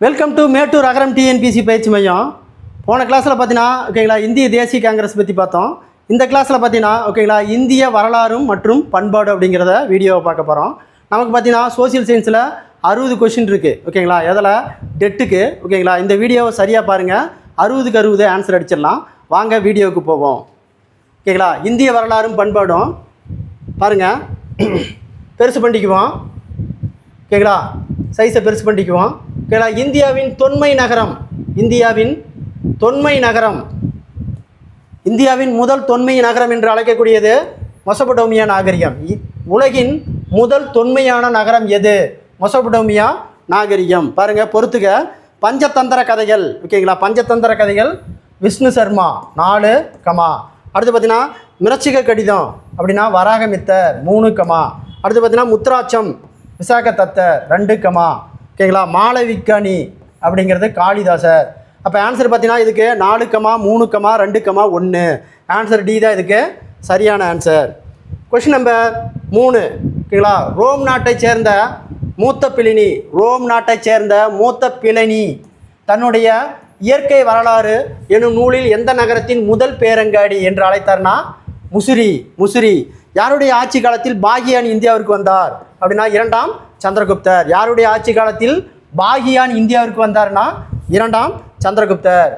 Welcome to Mettur Agaram TNPSC பயிற்சி மையம். போன கிளாஸில் பார்த்தீங்கன்னா ஓகேங்களா இந்திய தேசிய காங்கிரஸ் பற்றி பார்த்தோம். இந்த கிளாஸில் பார்த்தீங்கன்னா ஓகேங்களா இந்திய வரலாறும் மற்றும் பண்பாடு அப்படிங்கிறத வீடியோவை பார்க்க போகிறோம். நமக்கு பார்த்தீங்கன்னா சோசியல் சயின்ஸில் 60 கொஷின் இருக்குது ஓகேங்களா. எதில் டெட்டுக்கு ஓகேங்களா. இந்த வீடியோவை சரியாக பாருங்கள், 60க்கு 60 ஆன்சர் அடிச்சிடலாம். வாங்க வீடியோவுக்கு போவோம் ஓகேங்களா. இந்திய வரலாறும் பண்பாடும் பாருங்கள், பெருசு பண்ணிக்குவோம் ஓகேங்களா. சைஸை பெருசு பண்ணிக்குவோம் ஓகேங்களா. இந்தியாவின் தொன்மை நகரம், இந்தியாவின் முதல் தொன்மை நகரம் என்று அழைக்கக்கூடியது மெசொப்பொட்டேமியா நாகரிகம். உலகின் முதல் தொன்மையான நகரம் எது? மெசொப்பொட்டேமியா நாகரிகம். பாருங்கள், பொறுத்துக. பஞ்சதந்திர கதைகள் ஓகேங்களா. பஞ்சதந்திர கதைகள் விஷ்ணு சர்மா 4, அடுத்து பார்த்தீங்கன்னா மிரச்சிக கடிதம் அப்படின்னா வராகமித்தர் 3, அடுத்து பார்த்தீங்கன்னா முத்ராட்சம் விசாக தத்தர் 2, ஓகேங்களா. மாளவிகாணி அப்படிங்கிறது காளிதாசர். அப்போ ஆன்சர் பார்த்தீங்கன்னா இதுக்கு 4, 3, 2, 1. ஆன்சர் டி தான் இதுக்கு சரியான ஆன்சர். கொஷின் நம்பர் 3 ஓகேங்களா. ரோம் நாட்டைச் சேர்ந்த மூத்த பிளினி தன்னுடைய இயற்கை வரலாறு எனும் நூலில் எந்த நகரத்தின் முதல் பேரங்காடி என்று அழைத்தார்னா முசிறி. யாருடைய ஆட்சி காலத்தில் பாகியான் இந்தியாவிற்கு வந்தார் அப்படின்னா 2ஆம் சந்திரகுப்தர். யாருடைய ஆட்சி காலத்தில் பாகியான் இந்தியாவிற்கு வந்தார்னா 2ஆம் சந்திரகுப்தர்.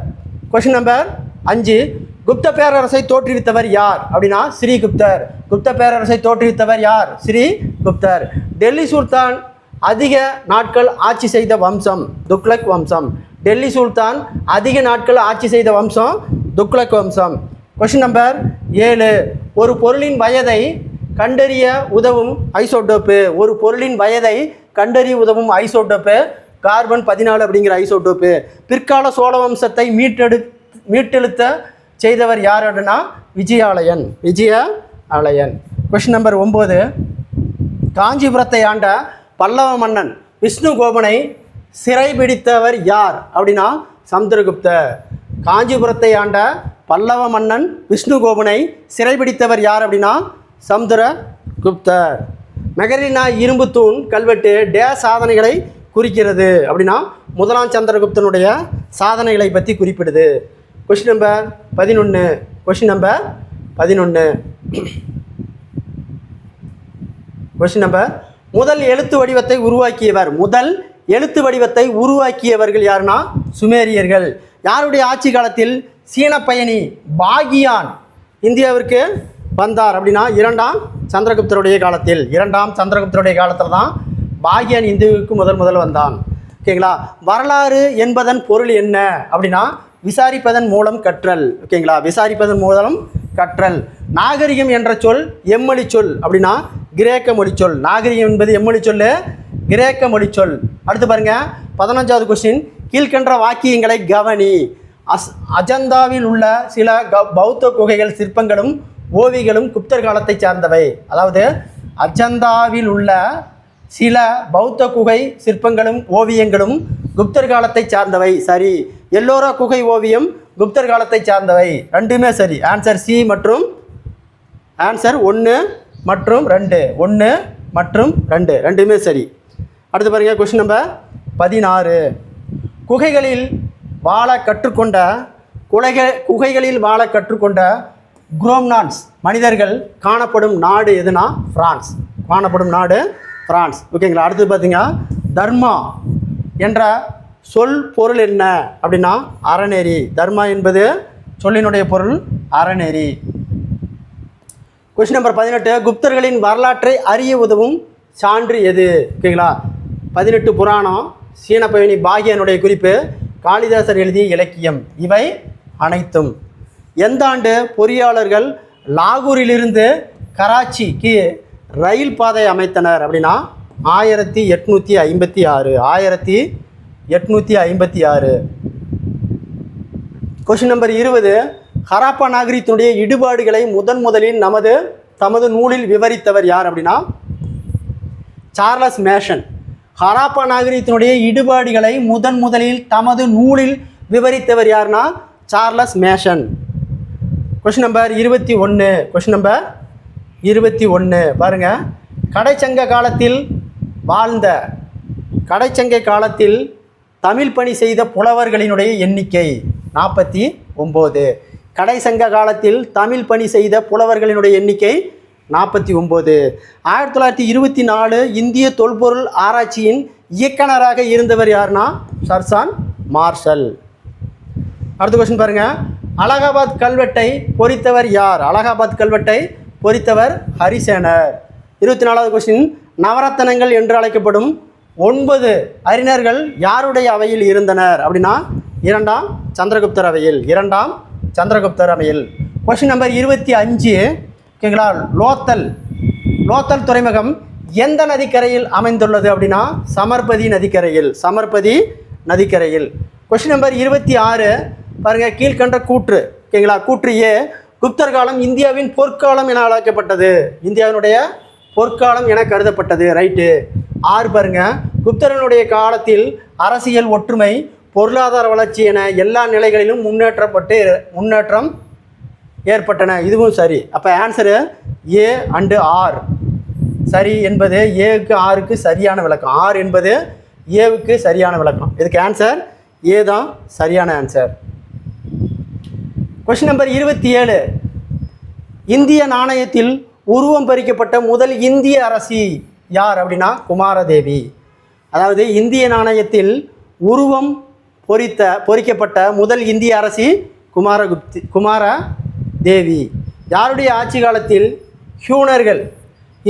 கொஷின் நம்பர் 5 குப்த பேரரசை தோற்றுவித்தவர் யார் அப்படின்னா ஸ்ரீகுப்தர். குப்த பேரரசை தோற்றுவித்தவர் யார்? ஸ்ரீகுப்தர். டெல்லி சுல்தான் அதிக நாட்கள் ஆட்சி செய்த வம்சம் துக்ளக் வம்சம். டெல்லி சுல்தான் அதிக நாட்கள் ஆட்சி செய்த வம்சம் துக்ளக் வம்சம். கொஷின் நம்பர் 7 ஒரு பொருளின் வயதை கண்டறிய உதவும் ஐசோடோப்பு. ஒரு பொருளின் வயதை கண்டறிய உதவும் ஐசோடோப்பு கார்பன் 14 அப்படிங்கிற ஐசோடோப்பு. பிற்கால சோழ வம்சத்தை மீட்டெழுத்த செய்தவர் யார் அப்படின்னா விஜயாலயன். கொஷின் நம்பர் 9 காஞ்சிபுரத்தை ஆண்ட பல்லவ மன்னன் விஷ்ணுகோபனை சிறைபிடித்தவர் யார் அப்படின்னா சமுத்திரகுப்தர். காஞ்சிபுரத்தை ஆண்ட பல்லவ மன்னன் விஷ்ணுகோபனை சிறைபிடித்தவர் யார் அப்படின்னா சமுத்திரகுப்தர். மெகரினா இரும்பு தூண் கல்வெட்டு சாதனைகளை குறிக்கிறது அப்படின்னா 1ஆம் சந்திரகுப்தனுடைய சாதனைகளை பற்றி குறிப்பிடுது. Question number 11. முதல் எழுத்து வடிவத்தை உருவாக்கியவர்கள் யாருன்னா சுமேரியர்கள். யாருடைய ஆட்சி காலத்தில் சீன பயணி பாகியான் இந்தியாவிற்கு வந்தார் அப்படின்னா 2ஆம் சந்திரகுப்தருடைய காலத்தில் தான் பாகியான் இந்தியாவுக்கு முதல் வந்தான் ஓகேங்களா. வரலாறு என்பதன் பொருள் என்ன அப்படின்னா விசாரிப்பதன் மூலம் கற்றல் ஓகேங்களா. நாகரிகம் என்ற சொல் எம்மொழி சொல் அப்படின்னா கிரேக்க மொழி சொல். நாகரிகம் என்பது எம்மொழி சொல், கிரேக்க மொழி சொல். அடுத்து பாருங்க 15வது கொஸ்டின். கீழ்கண்ட வாக்கியங்களை கவனி. அஜந்தாவில் உள்ள சில பௌத்த குகைகள் சிற்பங்களும் ஓவியங்களும் குப்தர் காலத்தை சார்ந்தவை. அதாவது அஜந்தாவில் உள்ள சில பௌத்த குகை சிற்பங்களும் ஓவியங்களும் குப்தர் காலத்தை சார்ந்தவை. சரி. எல்லோரா குகை ஓவியம் குப்தர் காலத்தை சார்ந்தவை. 2மே சரி. ஆன்சர் சி மற்றும் ஆன்சர் 1 மற்றும் 2 2மே சரி. அடுத்து பாருங்கள் கொஸ்டின் நம்பர் 16 குகைகளில் வாழ கற்றுக்கொண்ட குரோம்னான்ஸ் மனிதர்கள் காணப்படும் நாடு எதுனா பிரான்ஸ். ஓகேங்களா. அடுத்து பார்த்தீங்கன்னா தர்மா என்ற சொல் பொருள் என்ன அப்படின்னா அறநெறி. தர்மா என்பது சொல்லினுடைய பொருள் அறநெறி. கொஸ்டின் நம்பர் 18 குப்தர்களின் வரலாற்றை அறிய உதவும் சான்று எது? ஓகேங்களா. 18 புராணம், சீன பயணி பாகியனுடைய குறிப்பு, காளிதாசர் எழுதிய இலக்கியம், இவை அனைத்தும். எந்த ஆண்டு பொறியாளர்கள் லாகூரிலிருந்து கராச்சிக்கு ரயில் பாதை அமைத்தனர் அப்படின்னா 1856. கொஸ்டின் நம்பர் 20 ஹராப்பா நாகரிகத்தினுடைய இடுபாடுகளை முதலில் தமது நூலில் விவரித்தவர் யார் அப்படின்னா சார்லஸ் மேஷன். ஹராப்பா நாகரிகத்தினுடைய இடுபாடுகளை முதலில் தமது நூலில் விவரித்தவர் யார்னா சார்லஸ் மேஷன். கொஸ்டின் நம்பர் 21 பாருங்கள். கடைச்சங்க காலத்தில் தமிழ் பணி செய்த புலவர்களினுடைய எண்ணிக்கை 49. கடைசங்க காலத்தில் தமிழ் பணி செய்த புலவர்களினுடைய எண்ணிக்கை 49. 1924 இந்திய தொல்பொருள் ஆராய்ச்சியின் இயக்குனராக இருந்தவர் யாருன்னா சர்சான் மார்ஷல். அடுத்த கொஸ்டின் பாருங்கள். அலகாபாத் கல்வெட்டை பொறித்தவர் யார்? அலகாபாத் கல்வெட்டை பொறித்தவர் ஹரிசேனர். 24வது கொஸ்டின். நவரத்தனங்கள் என்று அழைக்கப்படும் 9 அறிஞர்கள் யாருடைய அவையில் இருந்தனர் அப்படின்னா 2ஆம் சந்திரகுப்தர் அவையில். 2ஆம் சந்திரகுப்தர் அவையில். Question number 25. ஓகேங்களா? லோத்தல் துறைமுகம் எந்த நதிக்கரையில் அமைந்துள்ளது அப்படின்னா சமர்பதி நதிக்கரையில். சமர்பதி நதிக்கரையில். கொஸ்டின் நம்பர் 26 பாருங்கள். கீழ்கண்ட கூற்று. ஓகேங்களா? கூற்று ஏ, குப்தர் காலம் இந்தியாவின் பொற்காலம் என அழைக்கப்பட்டது. இந்தியாவினுடைய பொற்காலம் என கருதப்பட்டது. ரைட்டு. 6 பாருங்கள். குப்தரனுடைய காலத்தில் அரசியல் ஒற்றுமை, பொருளாதார வளர்ச்சி என எல்லா நிலைகளிலும் முன்னேற்றம் ஏற்பட்டன. இதுவும் சரி. அப்போ ஆன்சரு ஏ அண்டு ஆர் சரி என்பது ஏவுக்கு ஆருக்கு சரியான விளக்கம். ஆர் என்பது ஏவுக்கு சரியான விளக்கம். இதுக்கு ஆன்சர் ஏ தான் சரியான ஆன்சர். Question number 27. இந்திய நாணயத்தில் உருவம் பொறிக்கப்பட்ட முதல் இந்திய அரசி யார் அப்படின்னா குமாரதேவி. அதாவது இந்திய நாணயத்தில் உருவம் பொறிக்கப்பட்ட முதல் இந்திய அரசி குமாரதேவி. யாருடைய ஆட்சி காலத்தில் ஹியூனர்கள்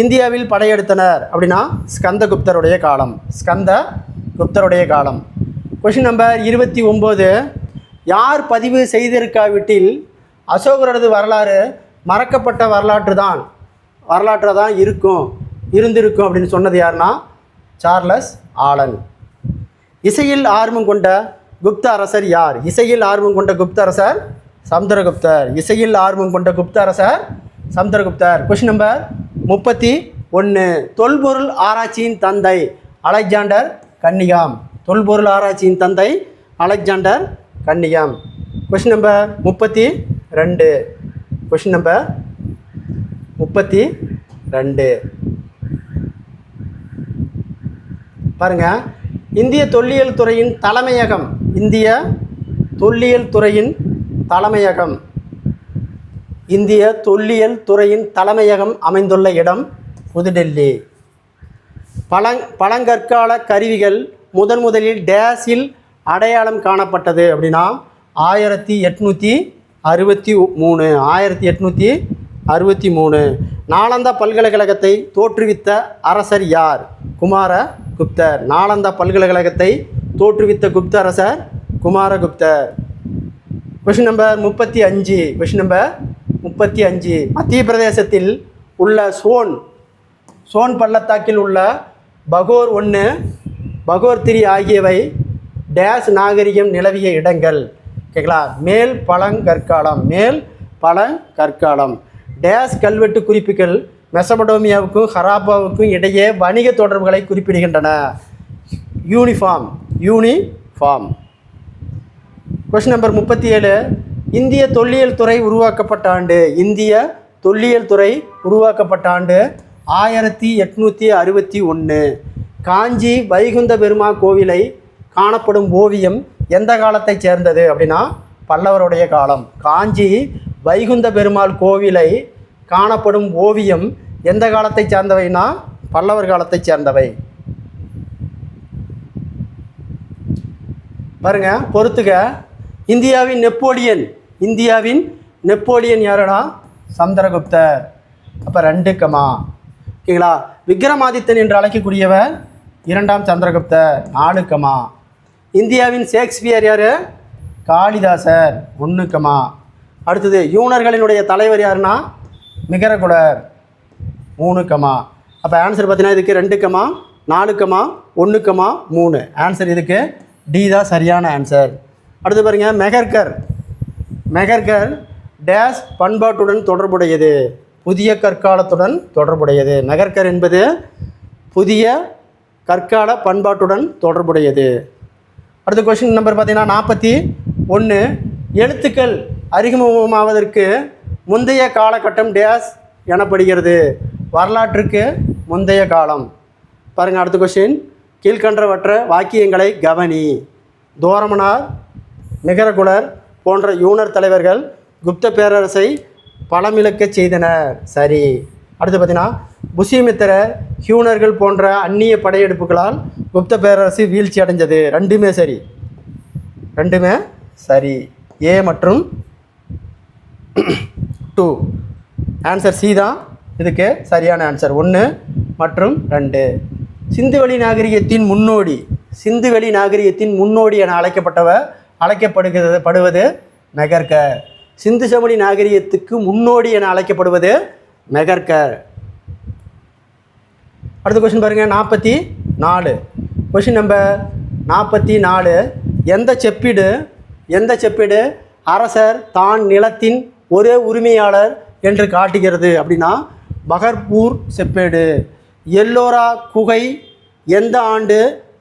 இந்தியாவில் படையெடுத்தனர் அப்படின்னா ஸ்கந்தகுப்தருடைய காலம். ஸ்கந்தகுப்தருடைய காலம். Question number 29. யார் பதிவு செய்திருக்காவிட்டில் அசோகரது வரலாறு மறக்கப்பட்ட வரலாற்று தான் இருந்திருக்கும் அப்படின்னு சொன்னது யாருன்னா சார்லஸ் ஆலன். இசையில் ஆர்வம் கொண்ட குப்த அரசர் யார்? இசையில் ஆர்வம் கொண்ட குப்த அரசர் சமுத்திரகுப்தர். இசையில் ஆர்வம் கொண்ட குப்த அரசர் சமுத்திரகுப்தர். Question number 31. தொல்பொருள் ஆராய்ச்சியின் தந்தை அலெக்சாண்டர் கன்னிகாம். தொல்பொருள் ஆராய்ச்சியின் தந்தை Alexander Cunningham. Question number 32. Question number 32 பாருங்க. இந்திய தொல்லியல் துறையின் தலைமையகம். இந்திய தொல்லியல் துறையின் தலைமையகம். இந்திய தொல்லியல் துறையின் தலைமையகம் அமைந்துள்ள இடம் புதுடெல்லி. பழங்கற்கால கருவிகள் முதலில் டேஸில் அடையாளம் காணப்பட்டது அப்படின்னா 1863. நாலந்தா பல்கலைக்கழகத்தை தோற்றுவித்த அரசர் யார்? குமாரகுப்தர். நாலந்தா பல்கலைக்கழகத்தை தோற்றுவித்த குப்த அரசர் குமாரகுப்தர். Question number 35. Question number 35. மத்திய பிரதேசத்தில் உள்ள சோன் பள்ளத்தாக்கில் உள்ள பகோர் 1, பகோர் 3 ஆகியவை டேஸ் நாகரிகம் நிலவிய இடங்கள். ஓகேங்களா? மேல் பழங்கற்காலம். டேஸ் கல்வெட்டு குறிப்புகள் மெசபடோமியாவுக்கும் ஹராப்பாவுக்கும் இடையே வணிக தொடர்புகளை குறிப்பிடுகின்றன. யூனிஃபார்ம். Question number 37. இந்திய தொல்லியல் துறை உருவாக்கப்பட்ட ஆண்டு. இந்திய தொல்லியல் துறை உருவாக்கப்பட்ட ஆண்டு 1861. காஞ்சி வைகுந்த பெருமா கோவிலை காணப்படும் ஓவியம் எந்த காலத்தை சேர்ந்தது அப்படின்னா பல்லவருடைய காலம். காஞ்சி வைகுந்த பெருமாள் கோவிலை காணப்படும் ஓவியம் எந்த காலத்தை சேர்ந்தவைனா பல்லவர் காலத்தை சேர்ந்தவை. பாருங்க, பொறுத்துக. இந்தியாவின் நெப்போலியன் யாருன்னா சந்திரகுப்தர். அப்போ 2 கமா. ஓகேங்களா? விக்ரமாதித்தன் என்று அழைக்கக்கூடியவர் 2ஆம் சந்திரகுப்தர். 4 கமா. இந்தியாவின் ஷேக்ஸ்பியர் யார்? காளிதாசர். 1 கமா. அடுத்தது யூனர்களினுடைய தலைவர் யாருன்னா மிகரகுடர். 3 கமா. அப்போ ஆன்சர் பார்த்தீங்கன்னா இதுக்கு 2 கமா, 4 கமா, 1 கமா, 3. ஆன்சர் இதுக்கு டி தான் சரியான ஆன்சர். அடுத்து பாருங்கள், மெகர்கர் டேஸ் பண்பாட்டுடன் தொடர்புடையது. புதிய கற்காலத்துடன் தொடர்புடையது. மெகர்கர் என்பது புதிய கற்கால பண்பாட்டுடன் தொடர்புடையது. அடுத்த கொஸ்டின் நம்பர் பார்த்தீங்கன்னா 41. எழுத்துக்கள் அறிமுகமாவதற்கு முந்தைய காலகட்டம் டேஸ் எனப்படுகிறது. வரலாற்றுக்கு முந்தைய காலம். பாருங்கள் அடுத்த கொஸ்டின். கீழ்கண்டவற்ற வாக்கியங்களை கவனி. தோரமனார், நிகரகுலர் போன்ற யூனர் தலைவர்கள் குப்த பேரரசை பலமிழக்கச் செய்தனர். சரி. அடுத்து பார்த்தீங்கன்னா புஷ்யமித்திரர், ஹியூனர்கள் போன்ற அந்நிய படையெடுப்புகளால் குப்த பேரரசு வீழ்ச்சி அடைஞ்சது. ரெண்டுமே சரி, ரெண்டுமே சரி. ஏ மற்றும் 2. ஆன்சர் சி தான் இதுக்கு சரியான ஆன்சர். 1 மற்றும் 2. சிந்துவெளி நாகரிகத்தின் முன்னோடி, சிந்துவெளி நாகரிகத்தின் முன்னோடி என அழைக்கப்படுவது மெகர்கர். சிந்து சமவெளி நாகரிகத்துக்கு முன்னோடி என அழைக்கப்படுவது மெகர்கர். அடுத்த கொஸ்டின் பாருங்கள், 44. Question number 44. எந்த செப்பீடு அரசர் தான் நிலத்தின் ஒரே உரிமையாளர் என்று காட்டுகிறது அப்படின்னா பகர்பூர் செப்பேடு. எல்லோரா குகை எந்த ஆண்டு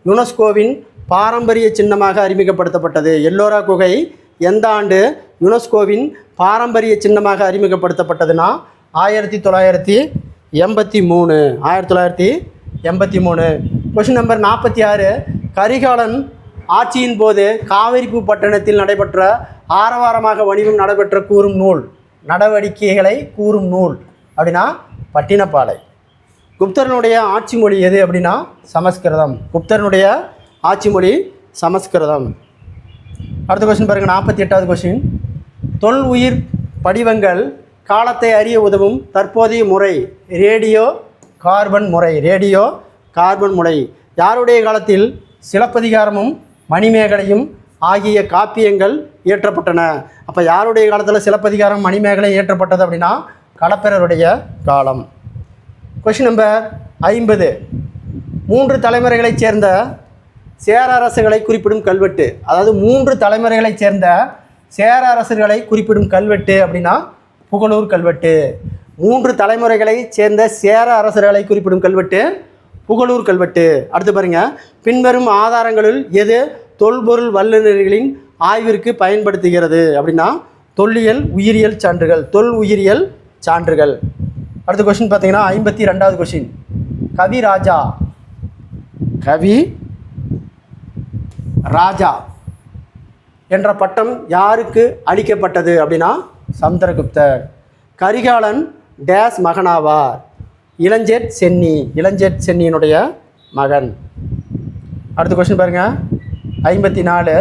யுனெஸ்கோவின் பாரம்பரிய சின்னமாக அறிமுகப்படுத்தப்பட்டது? எல்லோரா குகை எந்த ஆண்டு யுனெஸ்கோவின் பாரம்பரிய சின்னமாக அறிமுகப்படுத்தப்பட்டதுன்னா 1983. 1983. Question number 46. கரிகாலன் ஆட்சியின் போது காவிரிப்பு பட்டணத்தில் நடைபெற்ற ஆரவாரமாக வணிகம் நடைபெற்ற கூறும் நூல், நடவடிக்கைகளை கூறும் நூல் அப்படின்னா பட்டினப்பாலை. குப்தரனுடைய ஆட்சி மொழி எது அப்படின்னா சமஸ்கிருதம். குப்தரனுடைய ஆட்சி மொழி சமஸ்கிருதம். அடுத்த கொஸ்டின் பாருங்கள், 48வது கொஸ்டின். தொல் உயிர் படிவங்கள் காலத்தை அறிய உதவும் தற்போதைய முறை ரேடியோ கார்பன் முறை. யாருடைய காலத்தில் சிலப்பதிகாரமும் மணிமேகலையும் ஆகிய காப்பியங்கள் இயற்றப்பட்டன? அப்போ யாருடைய காலத்தில் சிலப்பதிகாரம் மணிமேகலை இயற்றப்பட்டது அப்படின்னா களப்பிரருடைய காலம். Question number 50. 3 தலைமுறைகளைச் சேர்ந்த சேர அரசுகளை குறிப்பிடும் கல்வெட்டு. அதாவது 3 தலைமுறைகளைச் சேர்ந்த சேர அரசர்களை குறிப்பிடும் கல்வெட்டு அப்படின்னா புகழூர் கல்வெட்டு. 3 தலைமுறைகளைச் சேர்ந்த சேர அரசர்களை குறிப்பிடும் கல்வெட்டு புகழூர் கல்வெட்டு. அடுத்து பாருங்கள், பின்வரும் ஆதாரங்களில் எது தொல்பொருள் வல்லுநர்களின் ஆய்விற்கு பயன்படுத்துகிறது அப்படின்னா தொல்லியல் உயிரியல் சான்றுகள், தொல் உயிரியல் சான்றுகள். அடுத்த கொஸ்டின் பார்த்தீங்கன்னா 52வது கொஸ்டின். கவி ராஜா என்ற பட்டம் யாருக்கு அளிக்கப்பட்டது அப்படின்னா சமுத்திரகுப்தர். கரிகாலன் டேஸ் மகனாவார்? இளஞ்சேட் சென்னியினுடைய மகன். அடுத்த கொஸ்டின் பாருங்கள், 54.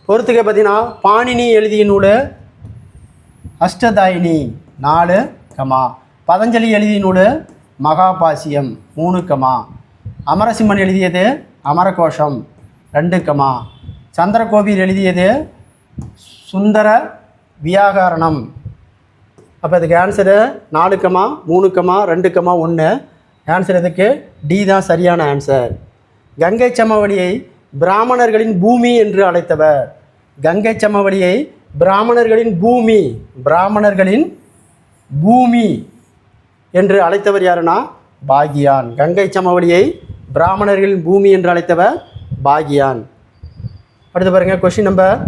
பொறுத்துக பார்த்தீங்கன்னா பாணினி எழுதிய நூல் அஷ்டதாயினி 4, பதஞ்சலி எழுதிய நூல் மகாபாசியம் 3, அமரசிம்மன் எழுதியது அமரகோஷம் 2, சந்திரகோபிர் எழுதியது சுந்தர வியாகரணம். அப்போ இதுக்கு ஆன்சரு 4, 3, 2, 1. ஆன்சர் இதுக்கு டி தான் சரியான ஆன்சர். கங்கை சமவெளியை பிராமணர்களின் பூமி என்று அழைத்தவர். கங்கை சமவெளியை பிராமணர்களின் பூமி என்று அழைத்தவர் யாருன்னா பாகியான். கங்கை சமவெளியை பிராமணர்களின் பூமி என்று அழைத்தவர் பாகியான். அடுத்து பாருங்கள், கொஸ்டின் நம்பர்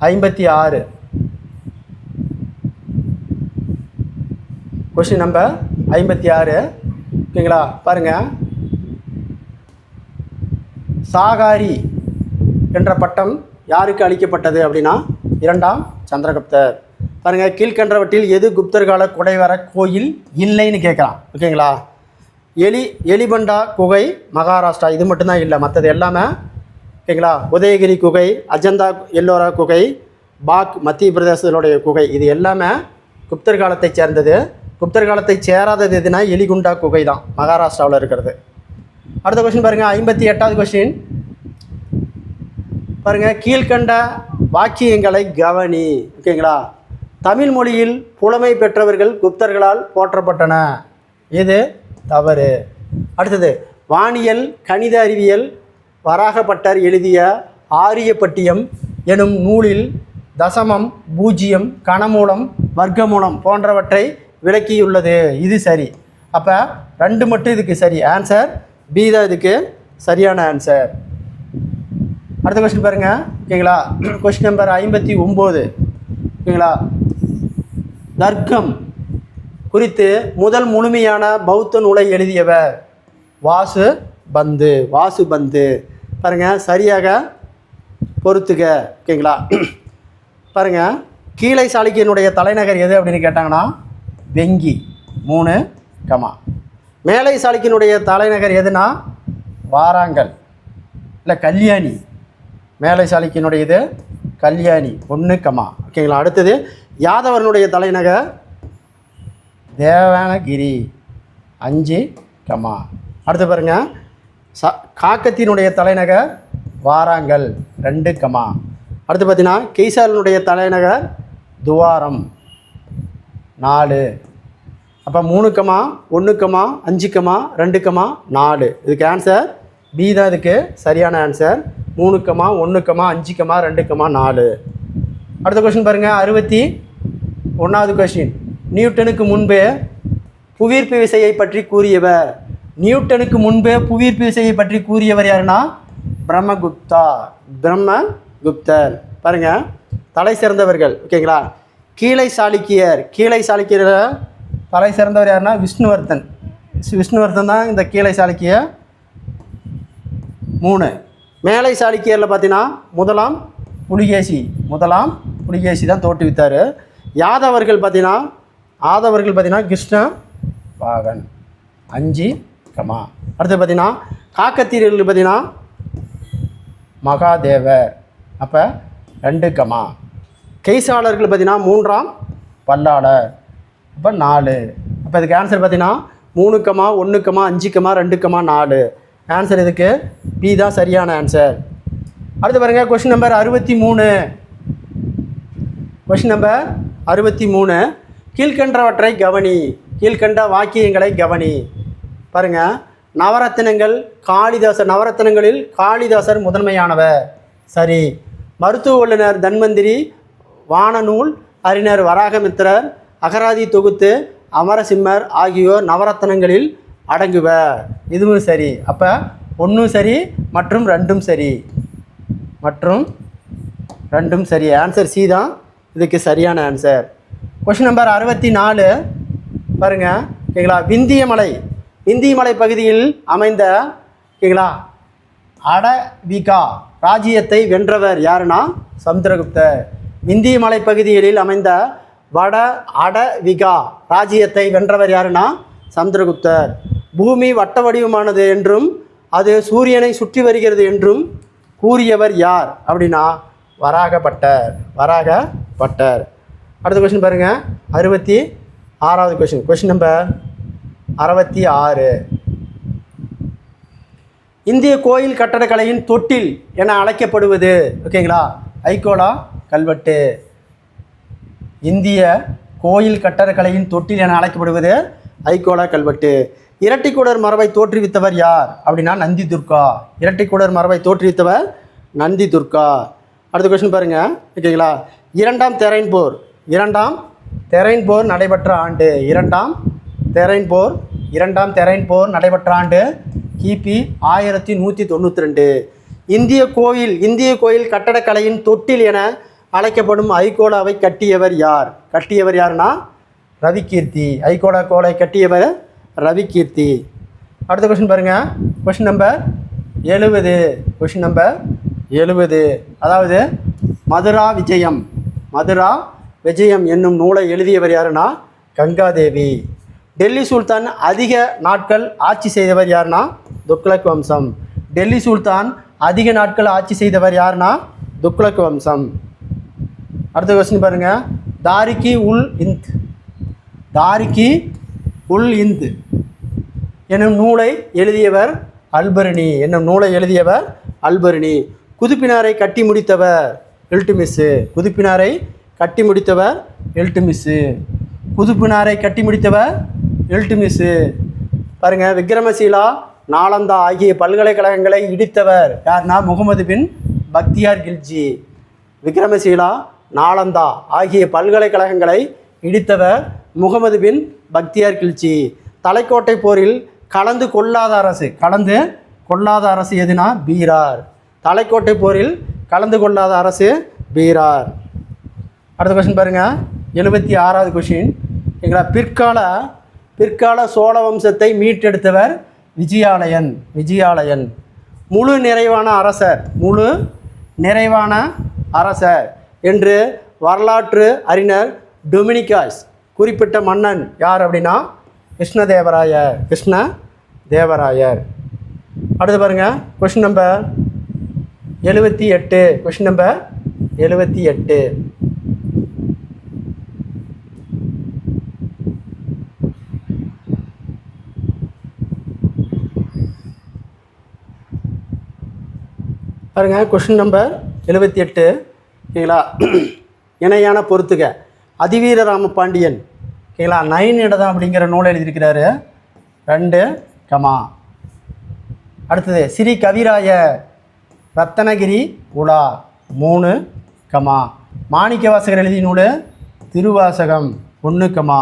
56. Question number 56. ஓகேங்களா? பாருங்கள், சாகாரி என்ற பட்டம் யாருக்கு அளிக்கப்பட்டது அப்படின்னா 2ஆம் சந்திரகுப்தர். பாருங்கள், கீழ்கண்டவற்றில் எது குப்தர் கால குடைவர கோயில் இல்லைன்னு கேட்குறான். ஓகேங்களா? எலிபண்டா குகை மகாராஷ்டிரா, இது மட்டும்தான் இல்லை, மற்றது எல்லாமே ஓகேங்களா. உதயகிரி குகை, அஜந்தா எல்லோரா குகை, பாக் மத்திய பிரதேசத்தினுடைய குகை, இது எல்லாமே குப்தர் காலத்தை சேர்ந்தது. குப்தர் காலத்தை சேராதது எதுனா எலிகுண்டா குகை தான், மகாராஷ்டிராவில் இருக்கிறது. அடுத்த கொஸ்டின் பாருங்கள், 58வது கொஸ்டின். பாருங்கள், கீழ்கண்ட வாக்கியங்களை கவனி. ஓகேங்களா? தமிழ் மொழியில் புலமை பெற்றவர்கள் குப்தர்களால் போற்றப்பட்டன. இது தவறு. அடுத்தது, வானியல் கணித அறிவியல் வராகப்பட்டர் எழுதிய ஆரியப்பட்டியம் எனும் நூலில் தசமம், பூஜ்ஜியம், கனமூலம், வர்க்கமூலம் போன்றவற்றை விளக்கியுள்ளது. இது சரி. அப்போ 2 மட்டும் இதுக்கு சரி. ஆன்சர் பி தான் இதுக்கு சரியான ஆன்சர். அடுத்த கொஸ்டின் பாருங்கள். ஓகேங்களா? Question number 59. ஓகேங்களா? தர்க்கம் குறித்து முதல் முழுமையான பௌத்த நூலை எழுதியவர் வாசு பந்து, வாசு பந்து. பாருங்கள், சரியாக பொறுத்துக. ஓகேங்களா? பாருங்கள், கீழை சாளுக்கியனுடைய தலைநகர் எது அப்படின்னு கேட்டாங்கன்னா வெங்கி. 3 கமா. மேலை சாளுக்கியனுடைய தலைநகர் எதுனா வாராங்கல் இல்லை கல்யாணி. மேலை சாளுக்கியனுடைய இது கல்யாணி. 1 கமா. ஓகேங்களா? அடுத்தது யாதவனுடைய தலைநகர் தேவனகிரி. 5 கமா. அடுத்து பாருங்கள், காக்கத்தினுடைய தலைநகர் வாராங்கல். 2 கமா. அடுத்து பார்த்தீங்கன்னா கெய்சாலனுடைய தலைநகர் துவாரம். 4. அப்போ 3 கமா, 1 கமா, 5 கமா, 2 கமா, 4. இதுக்கு ஆன்சர் பி தான் இதுக்கு சரியான answer. 3 comma, 1 comma, 5 comma, 2 comma, 4. அடுத்த கொஸ்டின் பாருங்கள், 61வது கொஸ்டின். நியூட்டனுக்கு முன்பே புவியீர்ப்பு விசையை பற்றி கூறியவர். நியூட்டனுக்கு முன்பே புவியீர்ப்பு விசையை பற்றி கூறியவர் யாருன்னா பிரம்மகுப்தர். பாருங்கள், தலை சிறந்தவர்கள். ஓகேங்களா? கீழை சாளுக்கியர். கீழை சாளுக்கியர் தலை சிறந்தவர் யாருன்னா விஷ்ணுவர்தன். விஷ்ணுவர்தன் தான் இந்த கீழை சாளுக்கிய. 3. மேலை சாளுக்கியரில் பார்த்தீங்கன்னா முதலாம் புலிகேசி தான் தோற்றுவித்தார். யாதவர்கள் பார்த்தீங்கன்னா கிருஷ்ண பாகன். 5 கமா. அடுத்து பார்த்தீங்கன்னா காக்கத்தீர்கள் பார்த்தீங்கன்னா மகாதேவர். அப்போ 2 கமா. கெய்சாளர்கள் பார்த்தீங்கன்னா 3ஆம் பல்லாளர். அப்போ 4. அப்போ இதுக்கு ஆன்சர் பார்த்தீங்கன்னா 3 comma, 1 comma, 5 comma, 2 comma, 4. Answer இதுக்கு பி தான் சரியான ஆன்சர். அடுத்து பாருங்கள், கொஸ்டின் நம்பர் 63. Question number 63. கீழ்கண்டவற்றை கவனி. கீழ்கண்ட வாக்கியங்களை கவனி. பாருங்கள், நவரத்தினங்களில் காளிதாசர் முதன்மையானவர். சரி. மருத்துவ வல்லுநர் தன்வந்திரி, வானநூல் அறிஞர் வராகமித்திரர், அகராதி தொகுத்து அமரசிம்மர் ஆகியோர் நவரத்தினங்களில் அடங்குவர். இதுவும் சரி. அப்போ 1 சரி மற்றும் 2 சரி. ஆன்சர் சி தான் இதுக்கு சரியான ஆன்சர். Question number 64. பாருங்கள், ஓகேங்களா? விந்தியமலை பகுதியில் அமைந்த, ஓகேங்களா, அடவிகா ராஜ்யத்தை வென்றவர் யாருன்னா சமுத்திரகுப்தர். விந்தியமலை பகுதிகளில் அமைந்த அடவிகா ராஜ்யத்தை வென்றவர் யாருன்னா சமுத்திரகுப்தர். பூமி வட்ட வடிவமானது என்றும் அது சூரியனை சுற்றி வருகிறது என்றும் கூறியவர் யார் அப்படின்னா வராகப்பட்டர். அடுத்த கொஸ்டின் பாருங்கள், 66வது கொஸ்டின். Question number 66. இந்திய கோயில் கட்டடக்கலையின் தொட்டில் என அழைக்கப்படுவது. ஓகேங்களா? ஐகோலா கல்வெட்டு. இந்திய கோயில் கட்டடக்கலையின் தொட்டில் என அழைக்கப்படுவது ஐகோலா கல்வெட்டு. இரட்டைக்கூடர் மரபை தோற்றுவித்தவர் யார் அப்படின்னா நந்தி துர்கா. இரட்டைக்கூடர் மரபை தோற்றுவித்தவர் நந்தி துர்கா. அடுத்த கொஸ்டின் பாருங்கள், ஓகேங்களா? இரண்டாம் தெரைன் போர் நடைபெற்ற ஆண்டு. இரண்டாம் தெரைன் போர் நடைபெற்ற ஆண்டு கிபி 1192. இந்திய கோயில் கட்டடக்கலையின் தொட்டில் என அழைக்கப்படும் ஐகோலாவை கட்டியவர் யாருன்னா ரவிகீர்த்தி. ஐகோலா கோலை கட்டியவர் ரவிகீர்த்தி. அடுத்த கொஸ்டின் பாருங்கள், கொஸ்டின் நம்பர் 70. அதாவது மதுரா விஜயம் என்னும் நூலை எழுதியவர் யாருன்னா கங்காதேவி. டெல்லி சுல்தான் அதிக நாட்கள் ஆட்சி செய்தவர் யாருன்னா துக்ளக் வம்சம். டெல்லி சுல்தான் அதிக நாட்கள் ஆட்சி செய்தவர் யாருன்னா துக்ளக் வம்சம். அடுத்த கொஸ்டின் பாருங்கள், தாரிகி உல் இந்த் என்னும் நூலை எழுதியவர் அல்பர்னி. குதுப்பினாரை கட்டி முடித்தவர் இல்டுமிஸு. பாருங்கள், விக்ரமசீலா, நாலந்தா ஆகிய பல்கலைக்கழகங்களை இடித்தவர் யார்னா முகமது பின் பக்தியார் கில்ஜி. விக்ரமசீலா, நாலந்தா ஆகிய பல்கலைக்கழகங்களை இடித்தவர் முகமது பின் பக்தியார் கில்ஜி. தலைக்கோட்டை போரில் கலந்து கொள்ளாத அரசு எதுனா பீரார். தலைக்கோட்டை போரில் கலந்து கொள்ளாத அரசு பீரார். அடுத்த கொஸ்டின் பாருங்கள், 76வது கொஸ்டின். எங்களா பிற்கால சோழ வம்சத்தை மீட்டெடுத்தவர் விஜயாலயன். விஜயாலயன். முழு நிறைவான அரசர். முழு நிறைவான அரசர் என்று வரலாற்று அறிஞர் டொமினிகாஸ் குறிப்பிட்ட மன்னன் யார் அப்படின்னா கிருஷ்ணதேவராயர். கிருஷ்ணதேவராயர். அடுத்து பாருங்கள் கொஷின் நம்பர் 78. Question number 78. பாருங்கள் கொஷின் நம்பர் 78. ஓகேங்களா? இணையான பொறுத்துக. அதிவீர ராம பாண்டியன். ஓகேங்களா? 9 இடதான் அப்படிங்கிற நூல் எழுதியிருக்கிறாரு. 2, அடுத்தது ஸ்ரீ கவிராய ரத்தனகிரி உலா 3, மாணிக்க வாசகர் எழுதிய நூல் திருவாசகம் 1,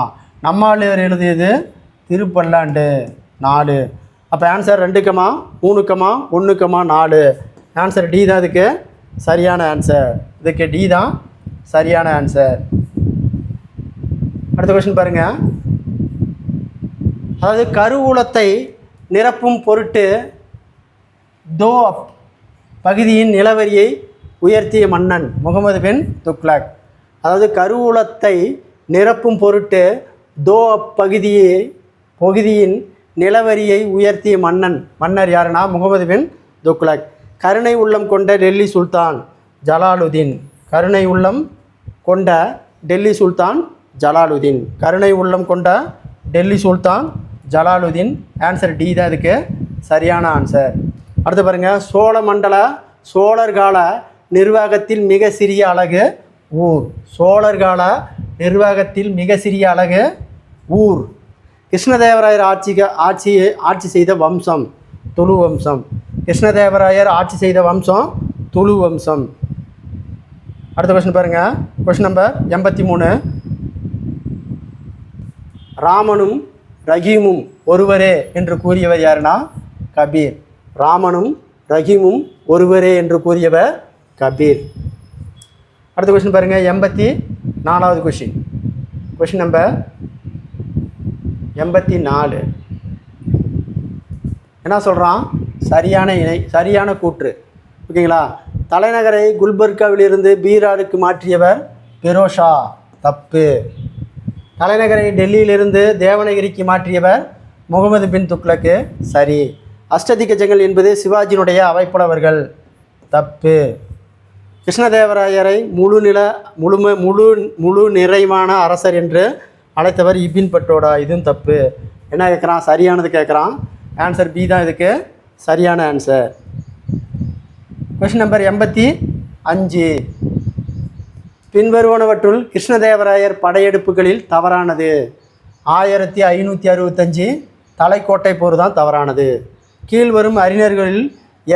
நம்மாழ்வார் எழுதியது திருப்பல்லாண்டு 4. அப்போ ஆன்சர் 2, 3, 1, 4. ஆன்சர் டி தான் இதுக்கு சரியான ஆன்சர். இதுக்கு டி தான் சரியான ஆன்சர். அடுத்த கொஸ்டின் பாருங்கள். அதாவது கருவூலத்தை நிரப்பும் பொருட்டு தோஅப் பகுதியின் நிலவரியை உயர்த்திய மன்னன் முகமது பின் துக்ளக். அதாவது கருவூலத்தை நிரப்பும் பொருட்டு தோஅப் பகுதியின் நிலவரியை உயர்த்திய மன்னர் யாருன்னா முகமது பின் துக்ளக். கருணை உள்ளம் கொண்ட டெல்லி சுல்தான் ஜலாலுதீன். கருணை உள்ளம் கொண்ட டெல்லி சுல்தான் ஜலாலுதீன். கருணை உள்ளம் கொண்ட டெல்லி சுல்தான் ஜலாலுதீன். ஆன்சர் டி தான் இதுக்கு சரியான ஆன்சர். அடுத்து பாருங்கள். சோழர் கால நிர்வாகத்தில் மிக சிறிய அலகு ஊர். சோழர் கால நிர்வாகத்தில் மிக சிறிய அலகு ஊர். கிருஷ்ணதேவராயர் ஆட்சி செய்த வம்சம் துளு வம்சம். கிருஷ்ணதேவராயர் ஆட்சி செய்த வம்சம் துளு வம்சம். அடுத்த கொஸ்டின் பாருங்கள். Question number 83. ராமனும் ரஹீமும் ஒருவரே என்று கூறியவர் யாருன்னா கபீர். ராமனும் ரஹீமும் ஒருவரே என்று கூறியவர் கபீர். அடுத்த கொஸ்டின் பாருங்கள். 84வது கொஸ்டின். Question number 84. என்ன சொல்கிறான்? சரியான இணை, சரியான கூற்று. ஓகேங்களா? தலைநகரை குல்பர்காவிலிருந்து பீராருக்கு மாற்றியவர் பெரோஷா. தப்பு. தலைநகரை டெல்லியிலிருந்து தேவனகிரிக்கு மாற்றியவர் முகமது பின் துக்ளக்கு. சரி. அஷ்டதிக்கஜங்கள் என்பது சிவாஜியினுடைய அவைப்புலவர்கள். தப்பு. கிருஷ்ணதேவராயரை முழு நிறைவான அரசர் என்று அழைத்தவர் இபின் பட்டோடா. இதுவும் தப்பு. என்ன கேட்குறான்? சரியானது கேட்குறான். ஆன்சர் பி தான் இதுக்கு சரியான ஆன்சர். Question number 85. பின்வருவனவற்றுள் கிருஷ்ணதேவராயர் படையெடுப்புகளில் தவறானது. 1565 தலைக்கோட்டை போர் தான் தவறானது. கீழ்வரும் அறிஞர்களில்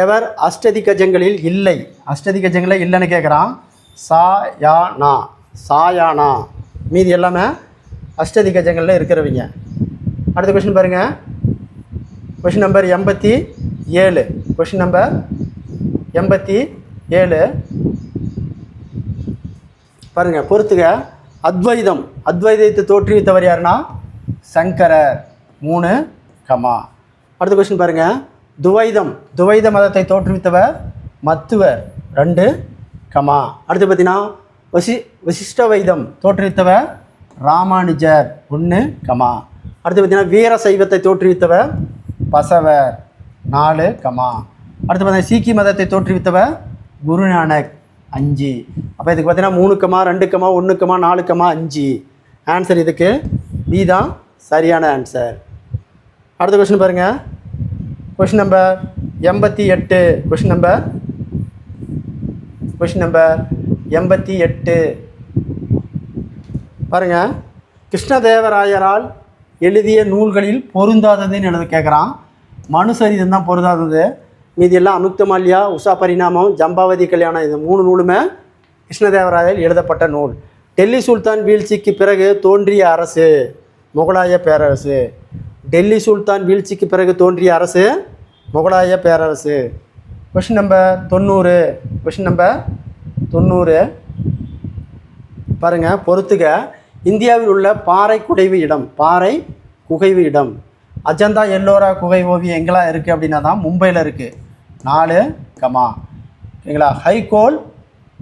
எவர் அஷ்டதிக்கஜங்களில் இல்லை? அஷ்டதிக்கஜங்களில் இல்லைன்னு கேட்குறான். சாயானா. மீதி எல்லாமே அஷ்டதிக்கஜங்களில் இருக்கிறவங்க. அடுத்த கொஸ்டின் பாருங்கள். Question number 87. கொஸ்டின் நம்பர் 87 பாருங்கள். பொறுத்துக. அத்வைதத்தை தோற்றுவித்தவர் யாருன்னா சங்கரர். 3, அடுத்த கொஸ்டின் பாருங்கள். துவைத மதத்தை தோற்றுவித்தவர் மத்துவர். 2, அடுத்து பார்த்தீங்கன்னா வசிஷ்ட வைதம் தோற்றுவித்தவர் ராமானுஜர். 1, அடுத்து பார்த்தீங்கன்னா வீர சைவத்தை தோற்றுவித்தவர் பசவர். 4, அடுத்து பார்த்தீங்கன்னா சீக்கிய மதத்தை தோற்றுவித்தவர் குருநானக். 5. அப்போ இதுக்கு பார்த்தீங்கன்னா 3, 2, 1, 4, 5. ஆன்சர் இதுக்கு பி தான் சரியான ஆன்சர். அடுத்த கொஸ்டின் பாருங்கள். Question number 88. கொஸ்டின் நம்பர் 88 பாருங்கள். கிருஷ்ணதேவராயரால் எழுதிய நூல்களில் பொருந்தாததுன்னு எழுத கேட்குறான். மனுசரிதம் தான் பொருந்தாதது. மீதி எல்லாம் அமுக்தமால்யா, உஷா பரிணாமம், ஜம்பாவதி கல்யாணம், இந்த 3 நூலுமே கிருஷ்ணதேவராயர் எழுதப்பட்ட நூல். டெல்லி சுல்தான் வீழ்ச்சிக்கு பிறகு தோன்றிய அரசு முகலாய பேரரசு. டெல்லி சுல்தான் வீழ்ச்சிக்கு பிறகு தோன்றிய அரசு முகலாய பேரரசு. Question number 90. கொஸ்டின் நம்பர் 90 பாருங்கள். பொறுத்துக. இந்தியாவில் உள்ள பாறை குகைவு இடம் அஜந்தா எல்லோரா குகை ஓவியம் எங்கெல்லாம் இருக்குது அப்படின்னா தான் மும்பையில் இருக்குது 4, ஓகேங்களா. ஹைகோல்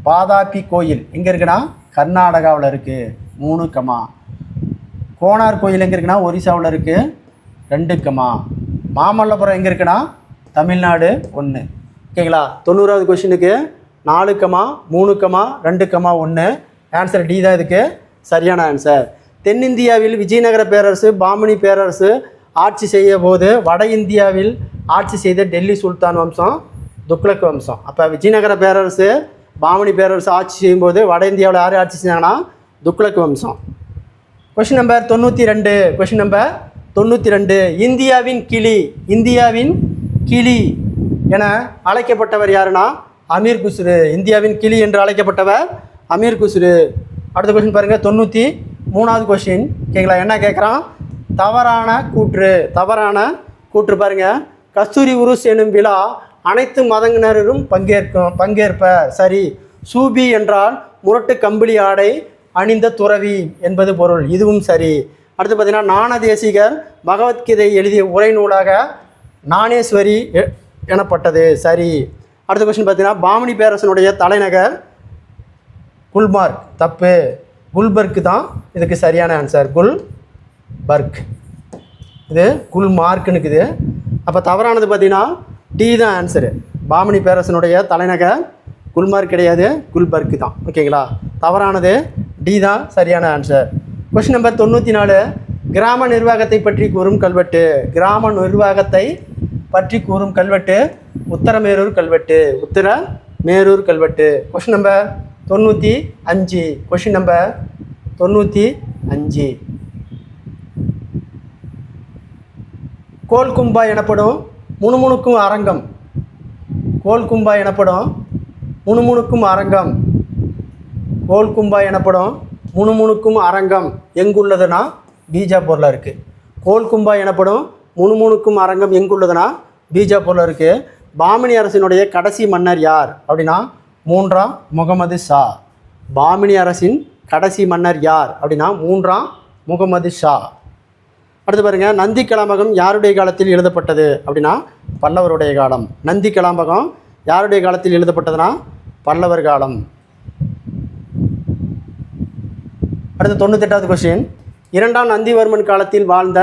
பாதாபி கோயில் எங்கே இருக்குன்னா கர்நாடகாவில் இருக்குது 3, கோனார் கோயில் எங்கே இருக்குன்னா ஒரிசாவில் இருக்குது 2, மாமல்லபுரம் எங்கே இருக்குன்னா தமிழ்நாடு 1. ஓகேங்களா. 90வது கொஷினுக்கு 4, 3, 2, 1 ஆன்சர் டி தான் இதுக்கு சரியான ஆன்சர். தென்னிந்தியாவில் விஜயநகர பேரரசு பாமணி பேரரசு ஆட்சி செய்ய போது வட இந்தியாவில் ஆட்சி செய்த டெல்லி சுல்தான் வம்சம் துக்ளக் வம்சம். அப்போ விஜயநகர பேரரசு பாமணி பேரரசு ஆட்சி செய்யும்போது வட இந்தியாவில் யார் ஆட்சி செஞ்சாங்கன்னா துக்ளக் வம்சம். கொஷின் நம்பர் 92 இந்தியாவின் கிளி என அழைக்கப்பட்டவர் யாருன்னா அமீர் குஸ்ரு. இந்தியாவின் கிளி என்று அழைக்கப்பட்டவர் அமீர் குஸ்ரு. அடுத்த கொஷின் பாருங்கள் 93வது கொஷின். ஓகேங்களா. என்ன கேட்குறான்? தவறான கூற்று பாருங்கள். கஸ்தூரி உருஸ் எனும் விழா அனைத்து மதத்தினரும் பங்கேற்பர். சரி. சூபி என்றால் முரட்டு கம்பளி ஆடை அணிந்த துறவி என்பது பொருள். இதுவும் சரி. அடுத்து பார்த்தீங்கன்னா ஞானதேசிகர் பகவத்கீதை எழுதிய உரை நூலாக ஞானேஸ்வரி எனப்பட்டது. சரி. அடுத்த கொஸ்டின் பார்த்தீங்கன்னா பாமணி பேரரசனுடைய தலைநகர் குல்மார்க். தப்பு. குல்பர்க் தான் இதுக்கு சரியான ஆன்சர். குல்பர்க். இது குல்மார்க்குன்னு இருக்குது. அப்போ தவறானது பார்த்தீங்கன்னா டி தான் ஆன்சரு. பாமணி பேரரசனுடைய தலைநகர் குல்மார்க் கிடையாது, குல்பர்க் தான். ஓகேங்களா. தவறானது டி தான் சரியான ஆன்சர். கொஸ்டின் நம்பர் 94 கிராம நிர்வாகத்தை பற்றி கூறும் கல்வெட்டு உத்தரமேரூர் கல்வெட்டு. கொஸ்டின் நம்பர் 95 கோல்கும்பா எனப்படும் முணுமுணுக்கும் அரங்கம் எங்குள்ளதுன்னா பீஜாப்பூரில் இருக்குது. கோல்கும்பா எனப்படும் முணுமுணுக்கும் அரங்கம் எங்குள்ளதுன்னா பீஜாப்பூரில் இருக்குது. பாமினி அரசினுடைய கடைசி மன்னர் யார் அப்படின்னா 3ஆம் முகமது ஷா. பாமினி அரசின் கடைசி மன்னர் யார் அப்படின்னா 3ஆம் முகமது ஷா. அடுத்து பாருங்கள் நந்தி கலாம்பகம் யாருடைய காலத்தில் எழுதப்பட்டது அப்படின்னா பல்லவருடைய காலம். நந்தி கலாம்பகம் யாருடைய காலத்தில் எழுதப்பட்டதுன்னா பல்லவர் காலம். அடுத்து 98வது கொஸ்டின். 2ஆம் நந்திவர்மன் காலத்தில் வாழ்ந்த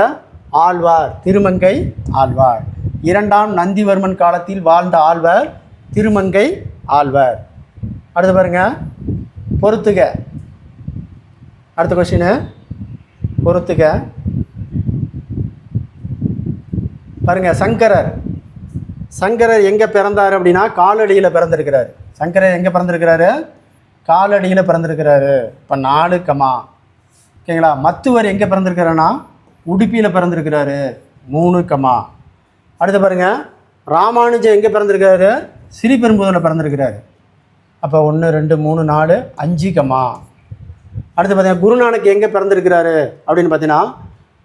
ஆழ்வார் திருமங்கை ஆழ்வார். 2ஆம் நந்திவர்மன் காலத்தில் வாழ்ந்த ஆழ்வார் திருமங்கை ஆழ்வார். அடுத்து பாருங்கள் பொறுத்துக. அடுத்த கொஸ்டின் பொறுத்துக பாருங்கள். சங்கரர் எங்கே பிறந்தார் அப்படின்னா காலடியில் பிறந்திருக்கிறார். சங்கரர் எங்கே பிறந்திருக்கிறாரு? காலடியில் பிறந்திருக்கிறாரு. இப்போ 4, ஓகேங்களா. மத்துவர் எங்கே பிறந்திருக்கிறாருன்னா உடுப்பியில் பிறந்திருக்கிறாரு 3, அடுத்து பாருங்கள் ராமானுஜர் எங்கே பிறந்திருக்கிறாரு? ஸ்ரீபெரும்புதூரில் பிறந்திருக்கிறாரு. அப்போ 1, 2, 3, 4, 5, அடுத்து பார்த்தீங்கன்னா குருநானக் எங்கே பிறந்திருக்கிறாரு அப்படின்னு பார்த்தீங்கன்னா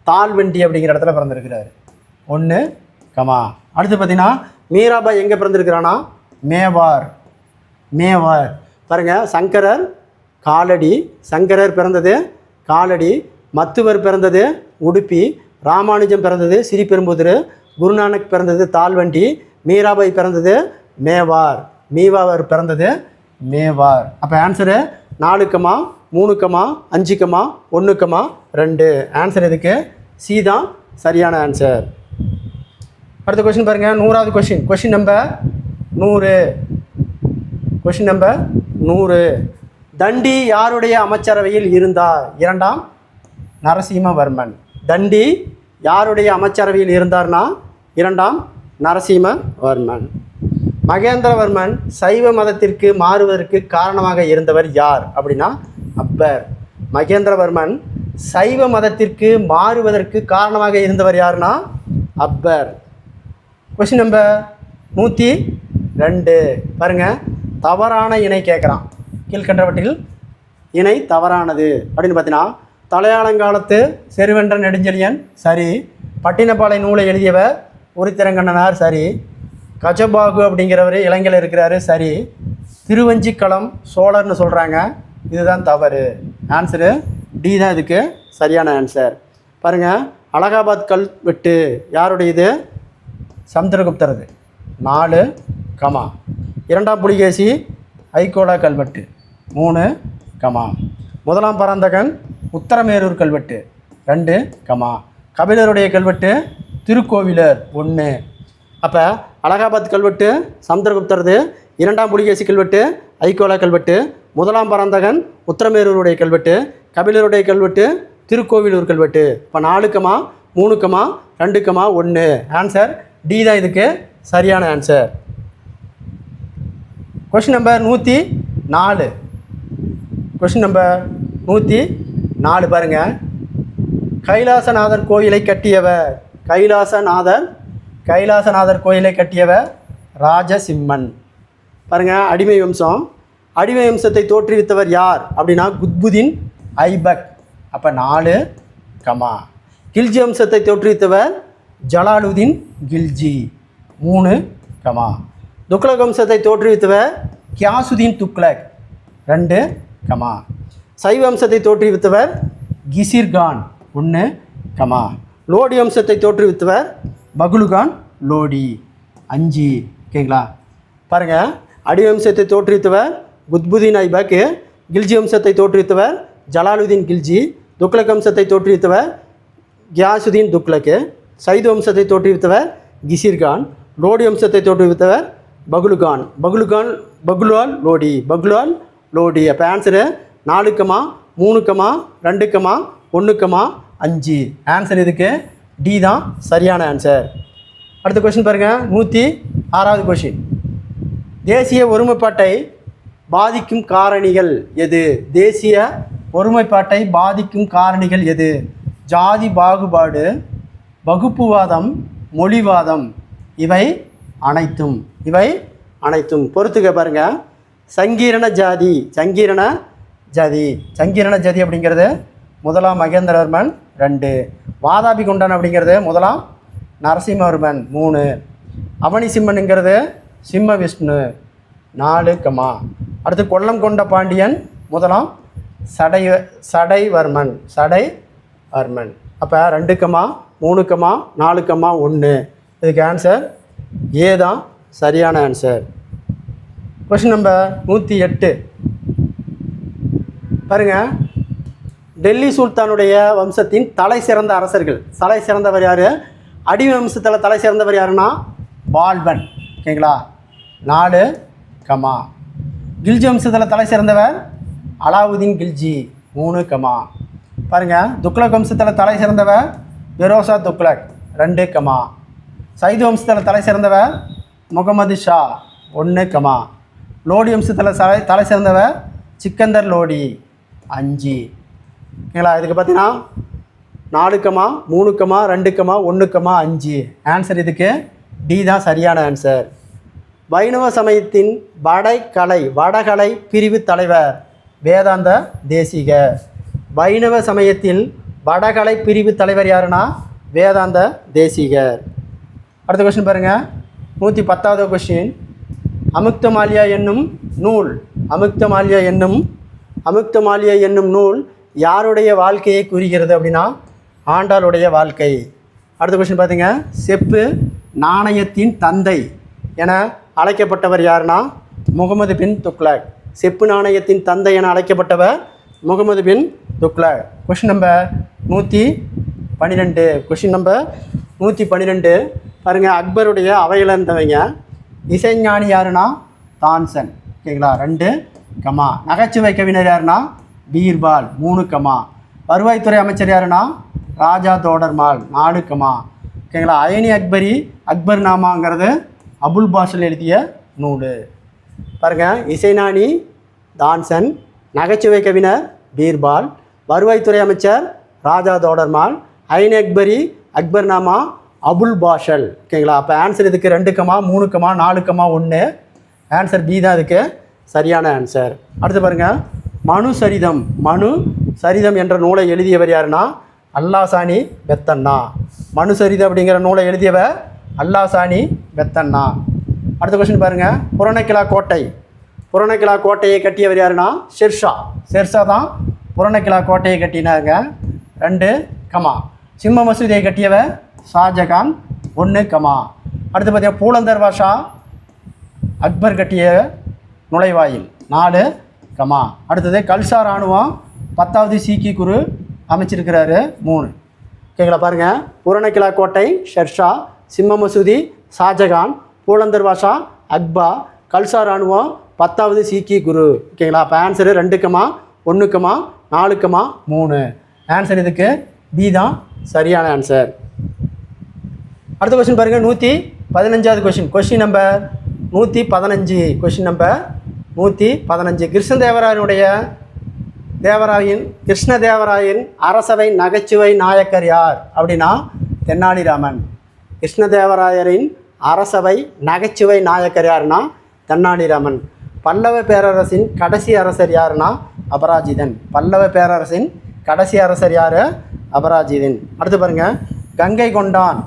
தால்வண்டி அப்படிங்கிற இடத்துல பிறந்திருக்கிறாரு 1, அடுத்து பார்த்தீங்கன்னா மீராபாய் எங்கே பிறந்திருக்கிறான்னா மேவார். பாருங்கள் சங்கரர் பிறந்தது காலடி, மத்துவர் பிறந்தது உடுப்பி, ராமானுஜம் பிறந்தது ஸ்ரீபெரும்புதூர், குருநானக் பிறந்தது தால்வண்டி, மீராபாய் பிறந்தது மேவார், மீவாவர் பிறந்தது மேவார். அப்போ ஆன்சரு 4, 3, 5, 1, 2. ஆன்சர் இதுக்கு சி தான் சரியான ஆன்சர். அடுத்த கொஸ்டின் பாருங்கள் 100வது கொஸ்டின். Question number 100. தண்டி யாருடைய அமைச்சரவையில் இருந்தார்? 2ஆம் நரசிம்மவர்மன். தண்டி யாருடைய அமைச்சரவையில் இருந்தார்னா 2ஆம் நரசிம்மவர்மன். மகேந்திரவர்மன் சைவ மதத்திற்கு மாறுவதற்கு காரணமாக இருந்தவர் யார் அப்படின்னா அப்பர். மகேந்திரவர்மன் சைவ மதத்திற்கு மாறுவதற்கு காரணமாக இருந்தவர் யாருன்னா அப்பர். கொஸ்டின் நம்பர் 102 பாருங்கள். தவறான இணை கேட்குறான். கீழ்கண்டவற்றில் இணை தவறானது அப்படின்னு பார்த்தீங்கன்னா தலையாளங்காலத்து செருவென்ற நெடுஞ்செழியன் சரி, பட்டினப்பாலை நூலை எழுதியவர் உரித்திரங்கண்ணனார் சரி, கஜபாகு அப்படிங்கிறவர் இலங்கையில் இருக்கிறாரு சரி, திருவஞ்சிக்களம் சோழர்னு சொல்கிறாங்க, இதுதான் தவறு. ஆன்சரு டி தான் இதுக்கு சரியான ஆன்சர். பாருங்கள் அலகாபாத் கல்வெட்டு யாருடையது? சமுத்திரகுப்தரது 4, இரண்டாம் புலிகேசி ஐகோலா கல்வெட்டு 3, முதலாம் பராந்தகன் உத்தரமேரூர் கல்வெட்டு 2, கபிலருடைய கல்வெட்டு திருக்கோவிலர் 1. அப்போ அலகாபாத் கல்வெட்டு சமுத்திரகுப்தரது, இரண்டாம் புலிகேசி கல்வெட்டு ஐகோலா கல்வெட்டு, முதலாம் பராந்தகன் உத்தரமேரூருடைய கல்வெட்டு, கபிலருடைய கல்வெட்டு திருக்கோவிலூர் கல்வெட்டு. இப்போ 4, 3, 2, 1. ஆன்சர் டி தான் இதுக்கு சரியான answer. Question number 104. Question number 104 பாருங்கள். கைலாசநாதர் கோயிலை கட்டியவர். கைலாசநாதர் கோயிலை கட்டியவர் ராஜசிம்மன். பாருங்கள், அடிமை வம்சம். அடிமை வம்சத்தை தோற்றுவித்தவர் யார் அப்படின்னா குத்புதீன் ஐபக். அப்போ 4, கில்ஜி வம்சத்தை தோற்றுவித்தவர் ஜலாலுதீன் கில்ஜி 3, துக்ளக் வம்சத்தை தோற்றுவித்தவர் கியாசுதீன் துக்ளக் 2, சைவ வம்சத்தை தோற்றுவித்தவர் கிசிர்கான் 1, லோடி வம்சத்தை தோற்றுவித்தவர் பகுலுகான் லோடி 5. ஓகேங்களா? பாருங்கள், அடி வம்சத்தை தோற்றுவித்தவர் குத்புதீன் ஐபக், கில்ஜி வம்சத்தை தோற்றுவித்தவர் ஜலாலுதீன் கில்ஜி, துக்ளக் வம்சத்தை தோற்றுவித்தவர் கியாசுதீன் துக்ளக், சைது வம்சத்தை தோற்றுவித்தவர் கிசிர்கான், லோடி வம்சத்தை தோற்றுவித்தவர் பகுலால் லோடி. அப்போ ஆன்சரு 4, 3, 2, 1, 5. ஆன்சர் இதுக்கு டி தான் சரியான ஆன்சர். அடுத்த கொஷின் பாருங்கள், 106வது கொஷின். தேசிய ஒருமைப்பாட்டை பாதிக்கும் காரணிகள் எது? தேசிய ஒருமைப்பாட்டை பாதிக்கும் காரணிகள் எது? ஜாதி பாகுபாடு, வகுப்புவாதம், மொழிவாதம். இவை அனைத்தும் பொறுத்துக்க பாருங்கள். சங்கீரண ஜாதி அப்படிங்கிறது முதலாம் மகேந்திரவர்மன் 2, வாதாபி குண்டன் அப்படிங்கிறது முதலாம் நரசிம்மவர்மன் 3, அவனி சிம்மனுங்கிறது சிம்ம விஷ்ணு 4, அடுத்து கொல்லம் கொண்ட பாண்டியன் முதலாம் சடைவர்மன். அப்போ 2, 3, 4, 1. இதுக்கு ஆன்சர் ஏ தான் சரியான ஆன்சர். கொஷின் நம்பர் 108 பாருங்கள். டெல்லி சுல்தானுடைய வம்சத்தின் தலை சிறந்த அரசர்கள். தலை சிறந்தவர் யார்? அடிமை வம்சத்தில் தலை சிறந்தவர் யாருன்னா பால்பன். ஓகேங்களா? 4, கில்ஜி வம்சத்தில் தலை சிறந்தவர் அலாவுதீன் கில்ஜி 3, பாருங்கள். துக்ளக் வம்சத்தில் தலை சிறந்தவர் பெரோசா துக்ளக் 2, சைது வம்சத்தில் தலை சிறந்தவர் முகமது ஷா 1, லோடி வம்சத்தில் தலை சிறந்தவர் சிக்கந்தர் லோடி 5. ஓகேங்களா? இதுக்கு பார்த்தீங்கன்னா 4, 3, 2, 1, 5. ஆன்சர் இதுக்கு டி தான் சரியான ஆன்சர். வைணவ சமயத்தின் வடகலை பிரிவு தலைவர் வேதாந்த தேசிகர். வைணவ சமயத்தில் வடகலை பிரிவு தலைவர் யாருன்னா வேதாந்த தேசிகர். அடுத்த கொஸ்டின் பாருங்கள், 110வது கொஸ்டின். அமுக்தமால்யா என்னும் நூல் யாருடைய வாழ்க்கையை கூறுகிறது அப்படின்னா ஆண்டாளுடைய வாழ்க்கை. அடுத்த கொஸ்டின் பார்த்தீங்க, செப்பு நாணயத்தின் தந்தை என அழைக்கப்பட்டவர் யாருன்னா முகமது பின் துக்ளக். செப்பு நாணயத்தின் தந்தை என அழைக்கப்பட்டவர் Muhammad bin Tughlaq. Question number 112. Question number 112 பாருங்கள். அக்பருடைய அவையில் இருந்தவங்க இசைஞானி யாருன்னா தான்சன். ஓகேங்களா? 2, நகைச்சுவை கவிஞர் யாருன்னா பீர்பால் 3, வருவாய்த்துறை அமைச்சர் யாருன்னா ராஜா தோடர்மால் 4, ஓகேங்களா? அயனி அக்பர் நாமாங்கிறது அபுல் பாஷல் எழுதிய நூல். பாருங்கள், இசைஞானி தான்சன், நகைச்சுவை கவிஞர் பீர்பால், வருவாய்த்துறை அமைச்சர் ராஜா தோடர்மால், அயனி அக்பர் நாமா அபுல் பாஷல். ஓகேங்களா? அப்போ ஆன்சர் இதுக்கு 2, 3, 4, 1. ஆன்சர் பி தான் இதுக்கு சரியான ஆன்சர். அடுத்து பாருங்கள், மனு சரிதம் என்ற நூலை எழுதியவர் யாருன்னா அல்லாசானி பெத்தண்ணா. மனு சரிதம் அப்படிங்கிற நூலை எழுதியவர் அல்லாசானி பெத்தண்ணா. அடுத்த கொஸ்டின் பாருங்கள், புறநக்கிலா கோட்டையை கட்டியவர் யாருன்னா ஷெர்ஷா தான் புறநக்கிலா கோட்டையை கட்டினாங்க. 2, சிம்ம மசூதியை கட்டியவர் ஷாஜகான் 1, அடுத்து பார்த்தீங்கன்னா பூலந்தர் பாஷா அக்பர் கட்டிய நுழைவாயில் 4, அடுத்தது கல்சா இராணுவம் 10வது சீக்கி குரு அமைச்சிருக்கிறாரு 3. ஓகேங்களா? பாருங்கள், புரணக்கிலா கோட்டை ஷெர்ஷா, சிம்ம மசூதி ஷாஜகான், பூலந்தர் பாஷா அக்பா, கல்சா இராணுவம் 10வது சீக்கி குரு. ஓகேங்களா? அப்போ ஆன்சரு 2, 1, 4, 3. ஆன்சர் இதுக்கு பி தான் சரியான ஆன்சர். அடுத்த கொஸ்டின் பாருங்கள், 115வது question. Question number 115. Question number 115. Krishnadevarayan அரசவை நகைச்சுவை நாயக்கர் யார் அப்படின்னா தென்னாலிராமன். கிருஷ்ணதேவராயரின் அரசவை நகைச்சுவை நாயக்கர் யாருன்னா தென்னாலிராமன். பல்லவ பேரரசின் கடைசி அரசர் யாருன்னா அபராஜிதன். பல்லவ பேரரசின் கடைசி அரசர் யார்? அபராஜிதன். அடுத்து பாருங்கள், கங்கை கொண்டான்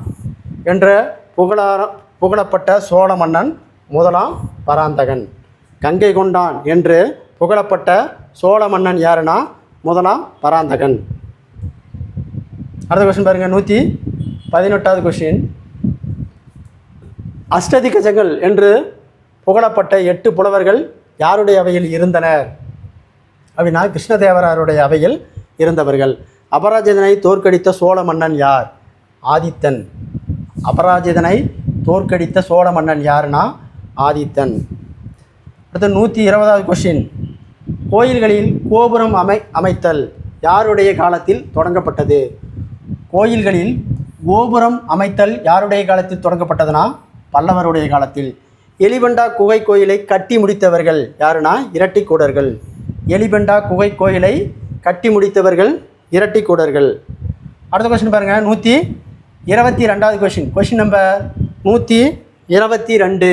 என்ற புகழப்பட்ட சோழ மன்னன் 1ஆம் பராந்தகன். கங்கை கொண்டான் என்று புகழப்பட்ட சோழ மன்னன் யாருன்னா 1ஆம் பராந்தகன். அடுத்த கொஸ்டின் பாருங்கள், 118வது கொஸ்டின். அஷ்டதிகஜங்கள் என்று புகழப்பட்ட 8 புலவர்கள் யாருடைய அவையில் இருந்தனர் அப்படின்னா கிருஷ்ணதேவராயருடைய அவையில் இருந்தவர்கள். அபராஜிதனை தோற்கடித்த சோழ மன்னன் யார்? ஆதித்தன். அபராஜிதனை தோற்கடித்த சோழ மன்னன் யாருன்னா ஆதித்தன். அடுத்து 120வது கொஸ்டின். கோயில்களில் கோபுரம் அமைத்தல் யாருடைய காலத்தில் தொடங்கப்பட்டது? கோயில்களில் கோபுரம் அமைத்தல் யாருடைய காலத்தில் தொடங்கப்பட்டதுன்னா பல்லவருடைய காலத்தில். எலிபெண்டா குகை கோயிலை கட்டி முடித்தவர்கள் யாருன்னா இரட்டிக்கூடர்கள். எலிபெண்டா குகை கோயிலை கட்டி முடித்தவர்கள் இரட்டிக்கூடர்கள். அடுத்த கொஸ்டின் பாருங்கள், 122வது கொஸ்டின். Question number 122.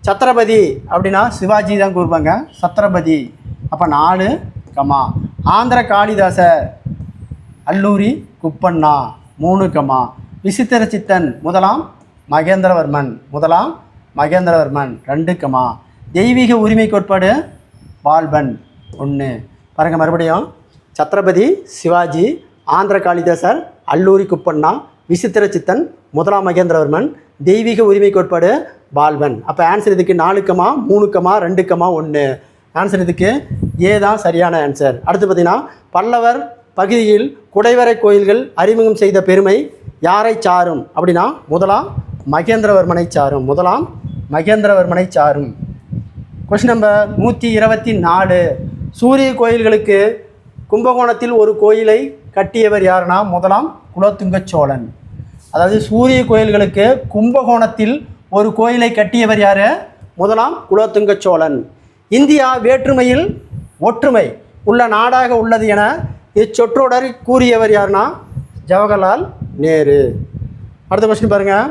சத்ரபதி அப்படின்னா சிவாஜி தான் கூறுவாங்க, சத்ரபதி. அப்போ 4, ஆந்திர காளிதாசர் அல்லூரி குப்பண்ணா 3, விசித்திர சித்தன் 1ஆம் மகேந்திரவர்மன் 2, தெய்வீக உரிமை கோட்பாடு பால்பன் 1. பாருங்கள், மறுபடியும் சத்ரபதி சிவாஜி, ஆந்திர காளிதாசர் அல்லூரி குப்பண்ணா, விசித்திர சித்தன் 1ஆம் மகேந்திரவர்மன், தெய்வீக உரிமை கோட்பாடு பால்பன். அப்போ ஆன்சர் இதுக்கு 4, 3, 2, 1. ஆன்சர் இதுக்கு ஏ தான் சரியான ஆன்சர். அடுத்து பார்த்தீங்கன்னா பல்லவர் பகுதியில் குடைவரை கோயில்கள் அறிமுகம் செய்த பெருமை யாரை சாரும் அப்படின்னா 1ஆம் மகேந்திரவர்மனை சாரும். Question number 124. சூரிய கோயில்களுக்கு கும்பகோணத்தில் ஒரு கோயிலை கட்டியவர் யாருன்னா 1ஆம் குலோத்துங்க சோழன். அதாவது சூரிய கோயில்களுக்கு கும்பகோணத்தில் ஒரு கோயிலை கட்டியவர் யார்? 1ஆம் குலோத்துங்க சோழன். இந்தியா வேற்றுமையில் ஒற்றுமை உள்ள நாடாக உள்ளது என இச்சொற்றொடர் கூறியவர் யாருன்னா ஜவஹர்லால் நேரு. அடுத்த கொஸ்டின் பாருங்கள்,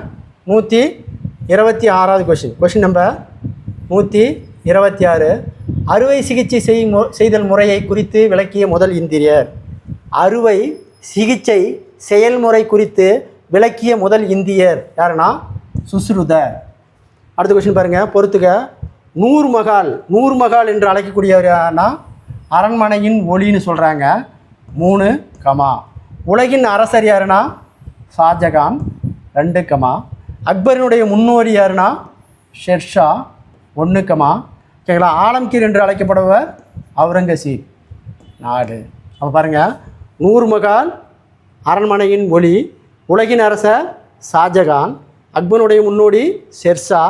126வது கொஸ்டின். Question number 126. அறுவை சிகிச்சை செய்தல் முறையை குறித்து விளக்கிய முதல் இந்தியர். அறுவை சிகிச்சை செயல்முறை குறித்து விளக்கிய முதல் இந்தியர் யாருன்னா சுஷ்ருதர். அடுத்த கொஸ்டின் பாருங்கள், பொறுத்துக்க. நூர்மஹால் என்று அழைக்கக்கூடியவர் யாருன்னா அரண்மனையின் ஒளின்னு சொல்கிறாங்க 3, உலகின் அரசர் யாருன்னா ஷாஜகான் 2, அக்பரினுடைய முன்னோடி யாருன்னா ஷெர்ஷா 1, ஓகேங்களா. ஆலம்கீர் என்று அழைக்கப்படுவர் அவுரங்கசீப் 4. அப்போ பாருங்கள், நூர்மஹால், அரண்மனையின் ஒளி, உலகின் அரசர் ஷாஜகான், அக்பருடைய முன்னோடி ஷெர்ஷா,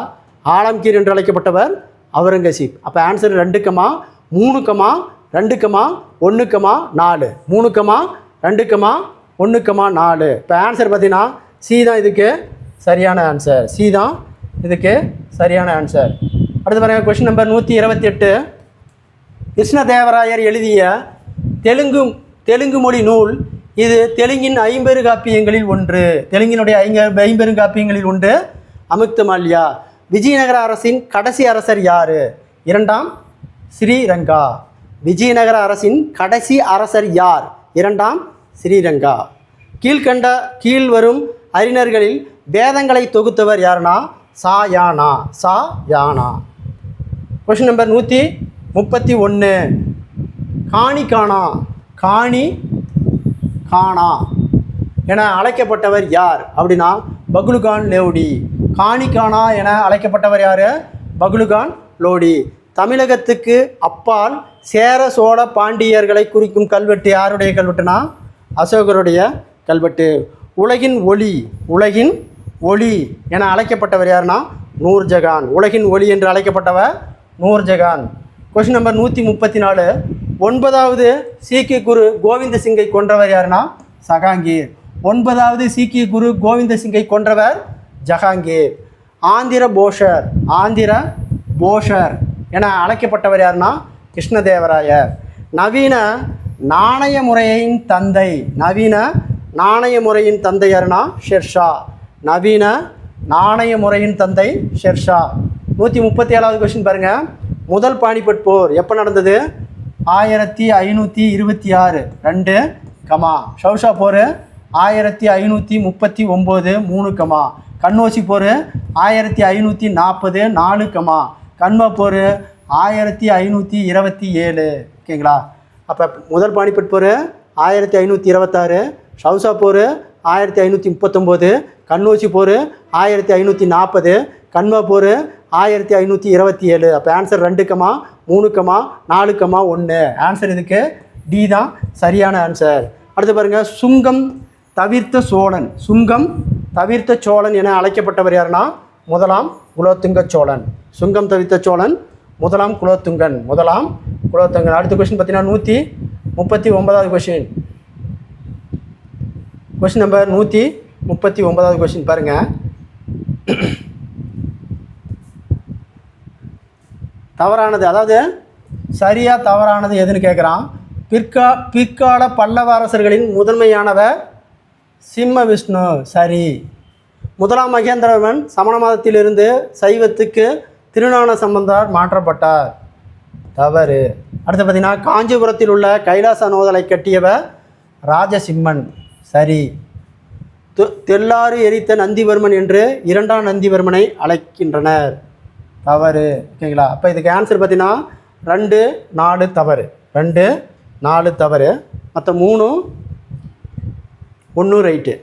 ஆலம்கீர் என்று அழைக்கப்பட்டவர் அவுரங்கசீப். அப்போ ஆன்சர் 2, 3, 2, 1, 4. 3, 2, 1, 4. இப்போ ஆன்சர் பார்த்தீங்கன்னா சி தான் இதுக்கு சரியான ஆன்சர். அடுத்து பாருங்கள், கொஸ்டின் நம்பர் 128. கிருஷ்ணதேவராயர் எழுதிய தெலுங்கு மொழி நூல் இது தெலுங்கின் 50 காப்பியங்களில் ஒன்று. தெலுங்கினுடைய 50 காப்பியங்களில் ஒன்று அமுக்தமால்யா. விஜயநகர அரசின் கடைசி அரசர் யார்? 2ஆம் ஸ்ரீரங்கா. விஜயநகர அரசின் கடைசி அரசர் யார்? 2ஆம் ஸ்ரீரங்கா. கீழ்வரும் அறிஞர்களில் வேதங்களை தொகுத்தவர் யாருன்னா சாயானா. Question number 131. காணி காணா என அழைக்கப்பட்டவர் யார் அப்படின்னா பகுலுகான் லோடி. காணிக்கானா என அழைக்கப்பட்டவர் யார்? பகுலுகான் லோடி. தமிழகத்துக்கு அப்பால் சேர சோழ பாண்டியர்களை குறிக்கும் கல்வெட்டு யாருடைய கல்வெட்டுனா அசோகருடைய கல்வெட்டு. உலகின் ஒளி என அழைக்கப்பட்டவர் யாருன்னா நூர்ஜஹான். உலகின் ஒளி என்று அழைக்கப்பட்டவர் நூர்ஜஹான். Question number 134. 9வது சீக்கிய குரு கோவிந்த சிங்கை கொன்றவர் யாருன்னா சகாங்கீர். 9வது சீக்கிய குரு கோவிந்த சிங்கை கொன்றவர் ஜஹாங்கீர். ஆந்திர போஷர் என அழைக்கப்பட்டவர் யாருன்னா கிருஷ்ணதேவராயர். நவீன நாணய முறையின் தந்தை யாருன்னா ஷெர்ஷா. நவீன நாணய முறையின் தந்தை ஷெர்ஷா. 137வது கொஸ்டின் பாருங்கள். முதல் பானிபட் போர் எப்போ நடந்தது? 1526 2 கமா. ஷௌஷா போர் 1539 3 கமா. கன்னோசி போர் 1540 4 கமா. கன்வா போர் 1527. ஓகேங்களா? அப்போ முதல் பானிபட் போர் 1526, ஷௌஷா போர் 1539, கன்னோசி போர் 1540, கன்வா போர் 1527. அப்போ answer 2 comma 3 comma 4 comma 1. Answer இதுக்கு டி தான் சரியான ஆன்சர். அடுத்து பாருங்கள். சுங்கம் தவிர்த்த சோழன் என அழைக்கப்பட்டவர் யாருன்னா முதலாம் குலோத்துங்க சோழன். சுங்கம் தவிர்த்த சோழன் முதலாம் குலோத்துங்கன். அடுத்த கொஸ்டின் பார்த்தீங்கன்னா 139வது கொஸ்டின். கொஸ்டின் நம்பர் 139வது கொஸ்டின் பாருங்கள். தவறானது, அதாவது சரியாக தவறானது எதுன்னு கேட்குறான். பிற்கால பல்லவ அரசர்களின் முதன்மையானவர் சிம்ம விஷ்ணு. சரி. முதலாம் மகேந்திரவர்மன் சமண மதத்திலிருந்து சைவத்துக்கு திருஞான சம்பந்தர் மாற்றப்பட்டார். தவறு. அடுத்து பார்த்தீங்கன்னா காஞ்சிபுரத்தில் உள்ள கைலாச நோதலை கட்டியவர் ராஜசிம்மன். சரி. தெல்லாறு எரித்த நந்திவர்மன் என்று 2ஆம் நந்திவர்மனை அழைக்கின்றனர். தவறு. ஓகேங்களா? அப்போ இதுக்கு ஆன்சர் பார்த்தீங்கன்னா 2 4 தவறு. 2 4 தவறு. மற்ற 3 1 ரைட்டு.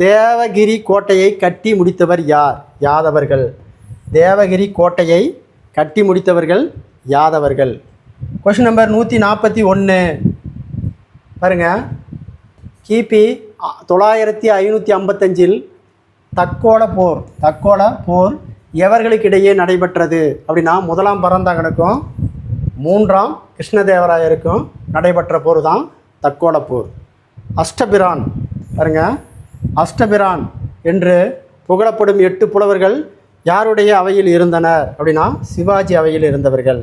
தேவகிரி கோட்டையை கட்டி முடித்தவர் யார்? யாதவர்கள். தேவகிரி கோட்டையை கட்டி முடித்தவர்கள் யாதவர்கள். கொஸ்டின் நம்பர் 141 பாருங்கள். கிபி 9555 தக்கோல போர் எவர்களுக்கிடையே நடைபெற்றது அப்படின்னா முதலாம் பராந்தகனுக்கும் 3ஆம் கிருஷ்ணதேவராயருக்கும் நடைபெற்ற போர் தான் தக்கோல போர். அஷ்டபிரான் என்று புகழப்படும் 8 புலவர்கள் யாருடைய அவையில் இருந்தனர் அப்படின்னா சிவாஜி அவையில் இருந்தவர்கள்.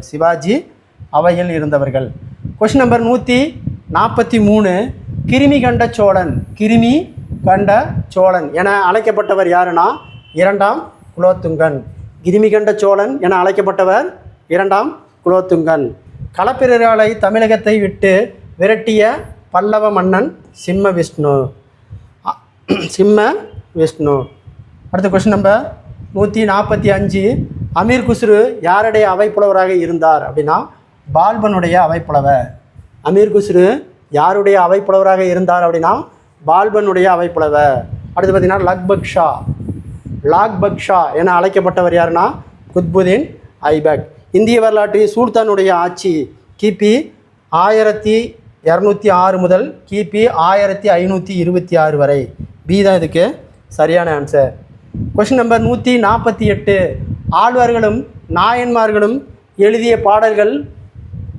Question number 143. கிருமி கண்ட சோழன் என அழைக்கப்பட்டவர் யாருன்னா 2ஆம் குலோத்துங்கன். கிருமி கண்ட சோழன் என அழைக்கப்பட்டவர் 2ஆம் குலோத்துங்கன். களப்பிரர்களை தமிழகத்தை விட்டு விரட்டிய பல்லவ மன்னன் சிம்ம விஷ்ணு. அடுத்த கொஸ்டின் நம்பர் 145. அமீர் குஸ்ரு யாருடைய அவைப்புலவராக இருந்தார் அப்படின்னா பால்பனுடைய அவைப்புலவர். அமீர் குஸ்ரு யாருடைய அவைப்புலவராக இருந்தார் அப்படின்னா பால்பனுடைய அவைப்புலவர். அடுத்து பார்த்தீங்கன்னா லாக் பக்ஷா என அழைக்கப்பட்டவர் யாருன்னா குத்புதீன் ஐபக். இந்திய வரலாற்றில் சுல்தானுடைய ஆட்சி கிபி 1206 முதல் கிபி 1526 வரை. பி தான் இதுக்கு சரியான ஆன்சர். Question number 148. ஆழ்வார்களும் நாயன்மார்களும் எழுதிய பாடல்கள்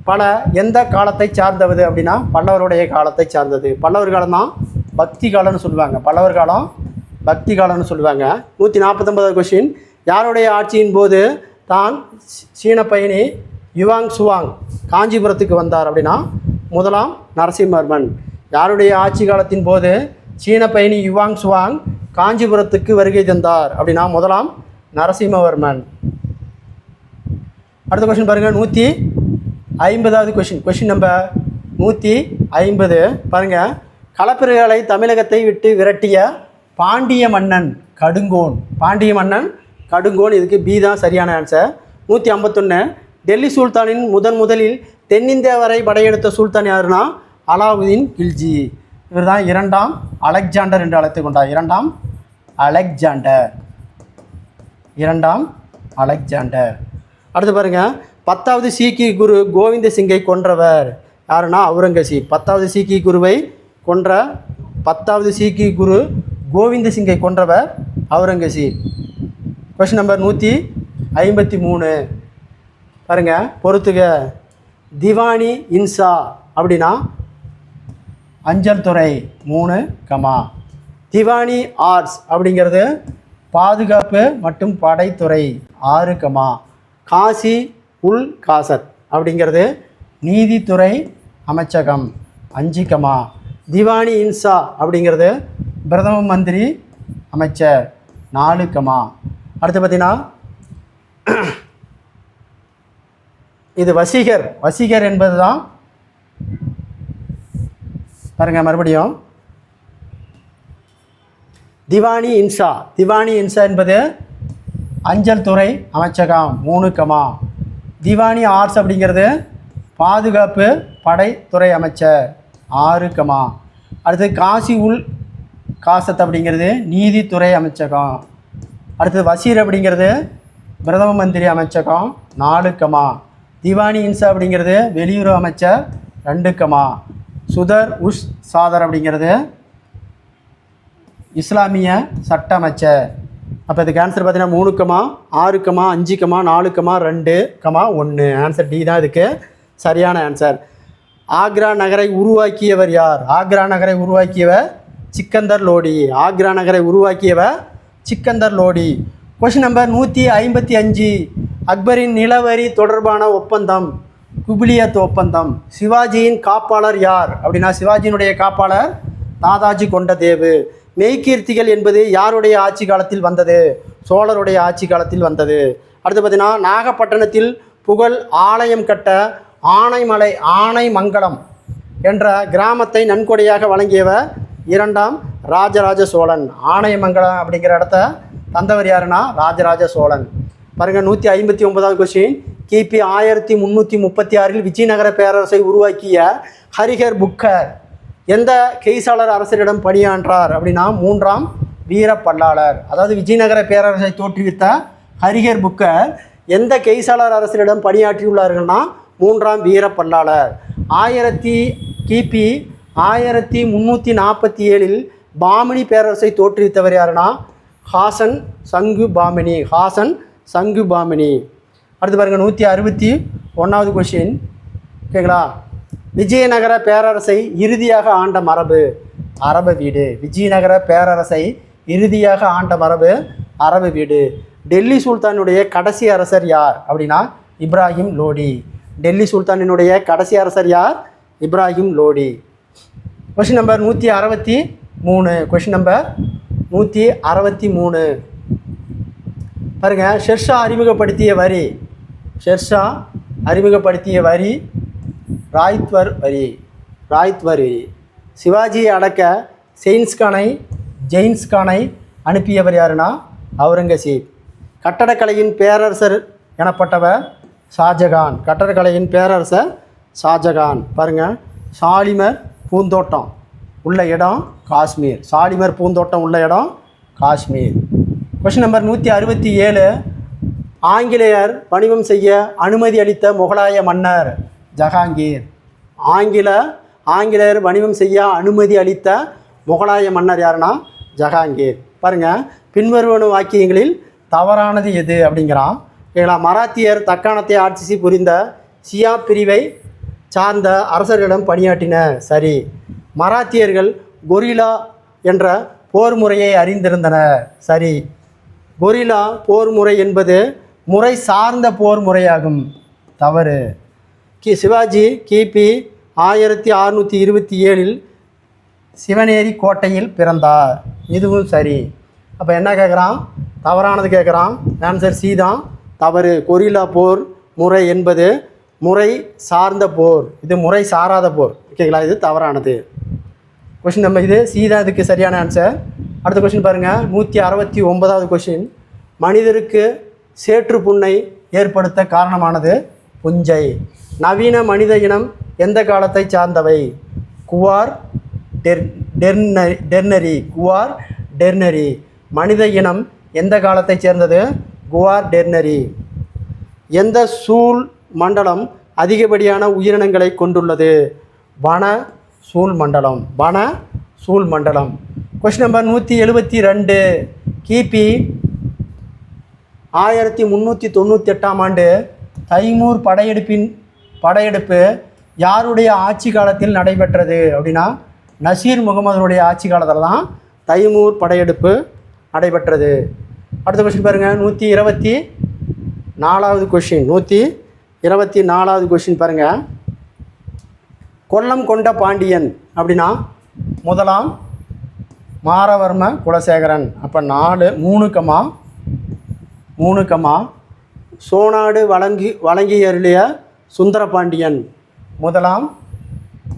பல எந்த காலத்தை சார்ந்தவது அப்படின்னா பல்லவருடைய காலத்தை சார்ந்தது. பல்லவர் காலம் தான் பக்தி காலம்னு சொல்லுவாங்க. 149வது கொஸ்டின். யாருடைய ஆட்சியின் போது தான் சீன பயணி யுவாங் சுவாங் காஞ்சிபுரத்துக்கு வந்தார் அப்படின்னா முதலாம் நரசிம்மவர்மன். யாருடைய ஆட்சி காலத்தின் போது சீன பயணி யுவாங் சுவாங் காஞ்சிபுரத்துக்கு வருகை தந்தார் அப்படின்னா முதலாம் நரசிம்மவர்மன். அடுத்த கொஸ்டின் பாருங்கள். 150வது கொஸ்டின். கொஸ்டின் நம்பர் 150 பாருங்கள். களப்பிரர்களை தமிழகத்தை விட்டு விரட்டிய பாண்டிய மன்னன் கடுங்கோன். இதுக்கு பி தான் சரியான ஆன்சர். 151. டெல்லி சுல்தானின் முதலில் தென்னிந்தியா வரை படையெடுத்த சுல்தான் யாருன்னா அலாவுதீன் கில்ஜி. இவர் தான் இரண்டாம் அலெக்சாண்டர் என்று அழைத்து கொண்டார். இரண்டாம் அலெக்சாண்டர். அடுத்து பாருங்கள், 10வது சீக்கிய குரு கோவிந்த சிங்கை கொன்றவர் யாருன்னா அவுரங்கசீப். 10வது சீக்கிய குருவை கொன்ற 10வது சீக்கிய குரு கோவிந்த சிங்கை கொன்றவர் அவுரங்கசீப். கொஸ்டின் நம்பர் 153 பாருங்கள், பொறுத்துக. திவானி இன்சா அப்படின்னா அஞ்சல் துறை 3, திவானி ஆர்ட்ஸ் அப்படிங்கிறது பாதுகாப்பு மற்றும் படைத்துறை 6, காசி உல் காசத் அப்படிங்கிறது நீதித்துறை அமைச்சகம் 5, திவானி இன்சா அப்படிங்கிறது பிரதம மந்திரி அமைச்சர் 4, அடுத்து பார்த்தீங்கன்னா இது வசீகர் என்பது தான் பாருங்கள், மறுபடியும் திவானி இன்சா என்பது அஞ்சல் துறை அமைச்சகம் 3, திவானி ஆர்ட்ஸ் அப்படிங்கிறது பாதுகாப்பு படைத்துறை அமைச்சர் 6, அடுத்து காசி உல் காசத் அப்படிங்கிறது நீதித்துறை அமைச்சகம், அடுத்தது வசீர் அப்படிங்கிறது பிரதம மந்திரி அமைச்சகம் 4, திவானி இன்சா அப்படிங்கிறது வெளியுறவு அமைச்சர் 2, சுதர் உஷ் சாதர் அப்படிங்கிறது இஸ்லாமிய சட்ட அமைச்சர். அப்போ இதுக்கு ஆன்சர் பார்த்தீங்கன்னா 3, 6, 5, 4, 2, 1. ஆன்சர் டி தான் இதுக்கு சரியான ஆன்சர். ஆக்ரா நகரை உருவாக்கியவர் யார்? ஆக்ரா நகரை உருவாக்கியவர் சிக்கந்தர் லோடி. கொஸ்டின் நம்பர் 155, அக்பரின் நிலவரி தொடர்பான ஒப்பந்தம் குபிலியத் ஒப்பந்தம். சிவாஜியின் காப்பாளர் யார் அப்படின்னா சிவாஜியினுடைய காப்பாளர் தாதாஜி கொண்ட தேவு. மெய்கீர்த்திகள் என்பது யாருடைய ஆட்சி காலத்தில் வந்தது? சோழருடைய ஆட்சி காலத்தில் வந்தது. அடுத்து பார்த்தீங்கன்னா நாகப்பட்டினத்தில் புகழ் ஆலயம் கட்ட ஆனைமங்கலம் என்ற கிராமத்தை நன்கொடையாக வழங்கியவர் 2ஆம் ராஜராஜ சோழன். ஆனைமங்கலம் அப்படிங்கிற இடத்த தந்தவர் யாருன்னா ராஜராஜ சோழன். பாருங்கள், 159வது கொஸ்டின். கிபி 1336 விஜயநகர பேரரசை உருவாக்கிய ஹரிஹர் புக்கர் எந்த கெய்சாளர் அரசரிடம் பணியாற்றார் அப்படின்னா 3ஆம் வீரப்பல்லாளர். அதாவது விஜயநகர பேரரசை தோற்றுவித்த ஹரிஹர் புக்கர் எந்த கெய்சாளர் அரசரிடம் பணியாற்றியுள்ளார்கள்னா 3ஆம் வீரப்பல்லாளர். கிபி 1347 பாமினி பேரரசை தோற்றுவித்தவர் யாருன்னா ஹாசன் சங்கு பாமினி. அடுத்து பாருங்கள், 161வது கொஸ்டின். ஓகேங்களா? விஜயநகர பேரரசை இறுதியாக ஆண்ட மரபு அரப வீடு. விஜயநகர பேரரசை இறுதியாக ஆண்ட மரபு அரப வீடு. டெல்லி சுல்தானுடைய கடைசி அரசர் யார் அப்படின்னா இப்ராஹிம் லோடி. டெல்லி சுல்தானினுடைய கடைசி அரசர் யார்? இப்ராஹிம் லோடி. கொஸ்டின் நம்பர் 163 பாருங்கள், ஷெர்ஷா அறிமுகப்படுத்திய வரி ராய்த்வர் வரி. சிவாஜியை அடக்க ஜெயின்ஸ்கானை அனுப்பியவர் யாருன்னா அவுரங்கசீப். கட்டடக்கலையின் பேரரசர் எனப்பட்டவர் ஷாஜகான். பாருங்கள், ஷாலிமர் பூந்தோட்டம் உள்ள இடம் காஷ்மீர். கொஸ்டின் நம்பர் 167, ஆங்கிலேயர் வணிகம் செய்ய அனுமதி அளித்த முகலாய மன்னர் ஜஹாங்கீர். ஆங்கிலேயர் வணிகம் செய்ய அனுமதி அளித்த முகலாய மன்னர் யாருன்னா ஜஹாங்கீர். பாருங்கள், பின்வருவன வாக்கியங்களில் தவறானது எது அப்படிங்கிறான். ஓகேங்களா? மராத்தியர் தக்காணத்தை ஆட்சி புரிந்த சியா பிரிவை சார்ந்த அரசர்களிடம் பணியாற்றினர். சரி. மராத்தியர்கள் கொரில்லா என்ற போர் முறையை அறிந்திருந்தனர். சரி. கொரில்லா போர் முறை என்பது முறை சார்ந்த போர் முறையாகும். தவறு. சிவாஜி கிபி 1627 சிவனேரி கோட்டையில் பிறந்தார். இதுவும் சரி. அப்போ என்ன கேட்குறான்? தவறானது கேட்குறான். ஆன்சர் சி தான் தவறு. கொரில்லா போர் முறை என்பது முறை சார்ந்த போர், இது முறை சாராத போர். ஓகேங்களா? இது தவறானது. கொஷின் நம்ம இது சி தான் இதுக்கு சரியான ஆன்சர். அடுத்த கொஷின் பாருங்கள், 169வது கொஷின். மனிதருக்கு சேற்று புண்ணை ஏற்படுத்த காரணமானது புஞ்சை. நவீன மனித இனம் எந்த காலத்தை சார்ந்தவை? Guar, ternary. Guar ternary. மனித இனம் எந்த காலத்தைச் சேர்ந்தது? Guar ternary. எந்த சூழ் மண்டலம் அதிகப்படியான உயிரினங்களை கொண்டுள்ளது? வன சூழ் மண்டலம். வன சூழ் மண்டலம். Question number 172. கிபி 1398ஆம் ஆண்டு தைமூர் படையெடுப்பு யாருடைய ஆட்சி காலத்தில் நடைபெற்றது அப்படின்னா நசீர் முகமதுடைய ஆட்சி காலத்தில் தான் தைமூர் படையெடுப்பு நடைபெற்றது. அடுத்த கொஸ்டின் பாருங்கள், 124வது கொஸ்டின். 124வது கொஸ்டின் பாருங்கள். கொல்லம் கொண்ட பாண்டியன் அப்படின்னா முதலாம் மாரவர்ம குலசேகரன். அப்போ 3 சோனாடு வழங்கியருளிய சுந்தரபாண்டியன். முதலாம்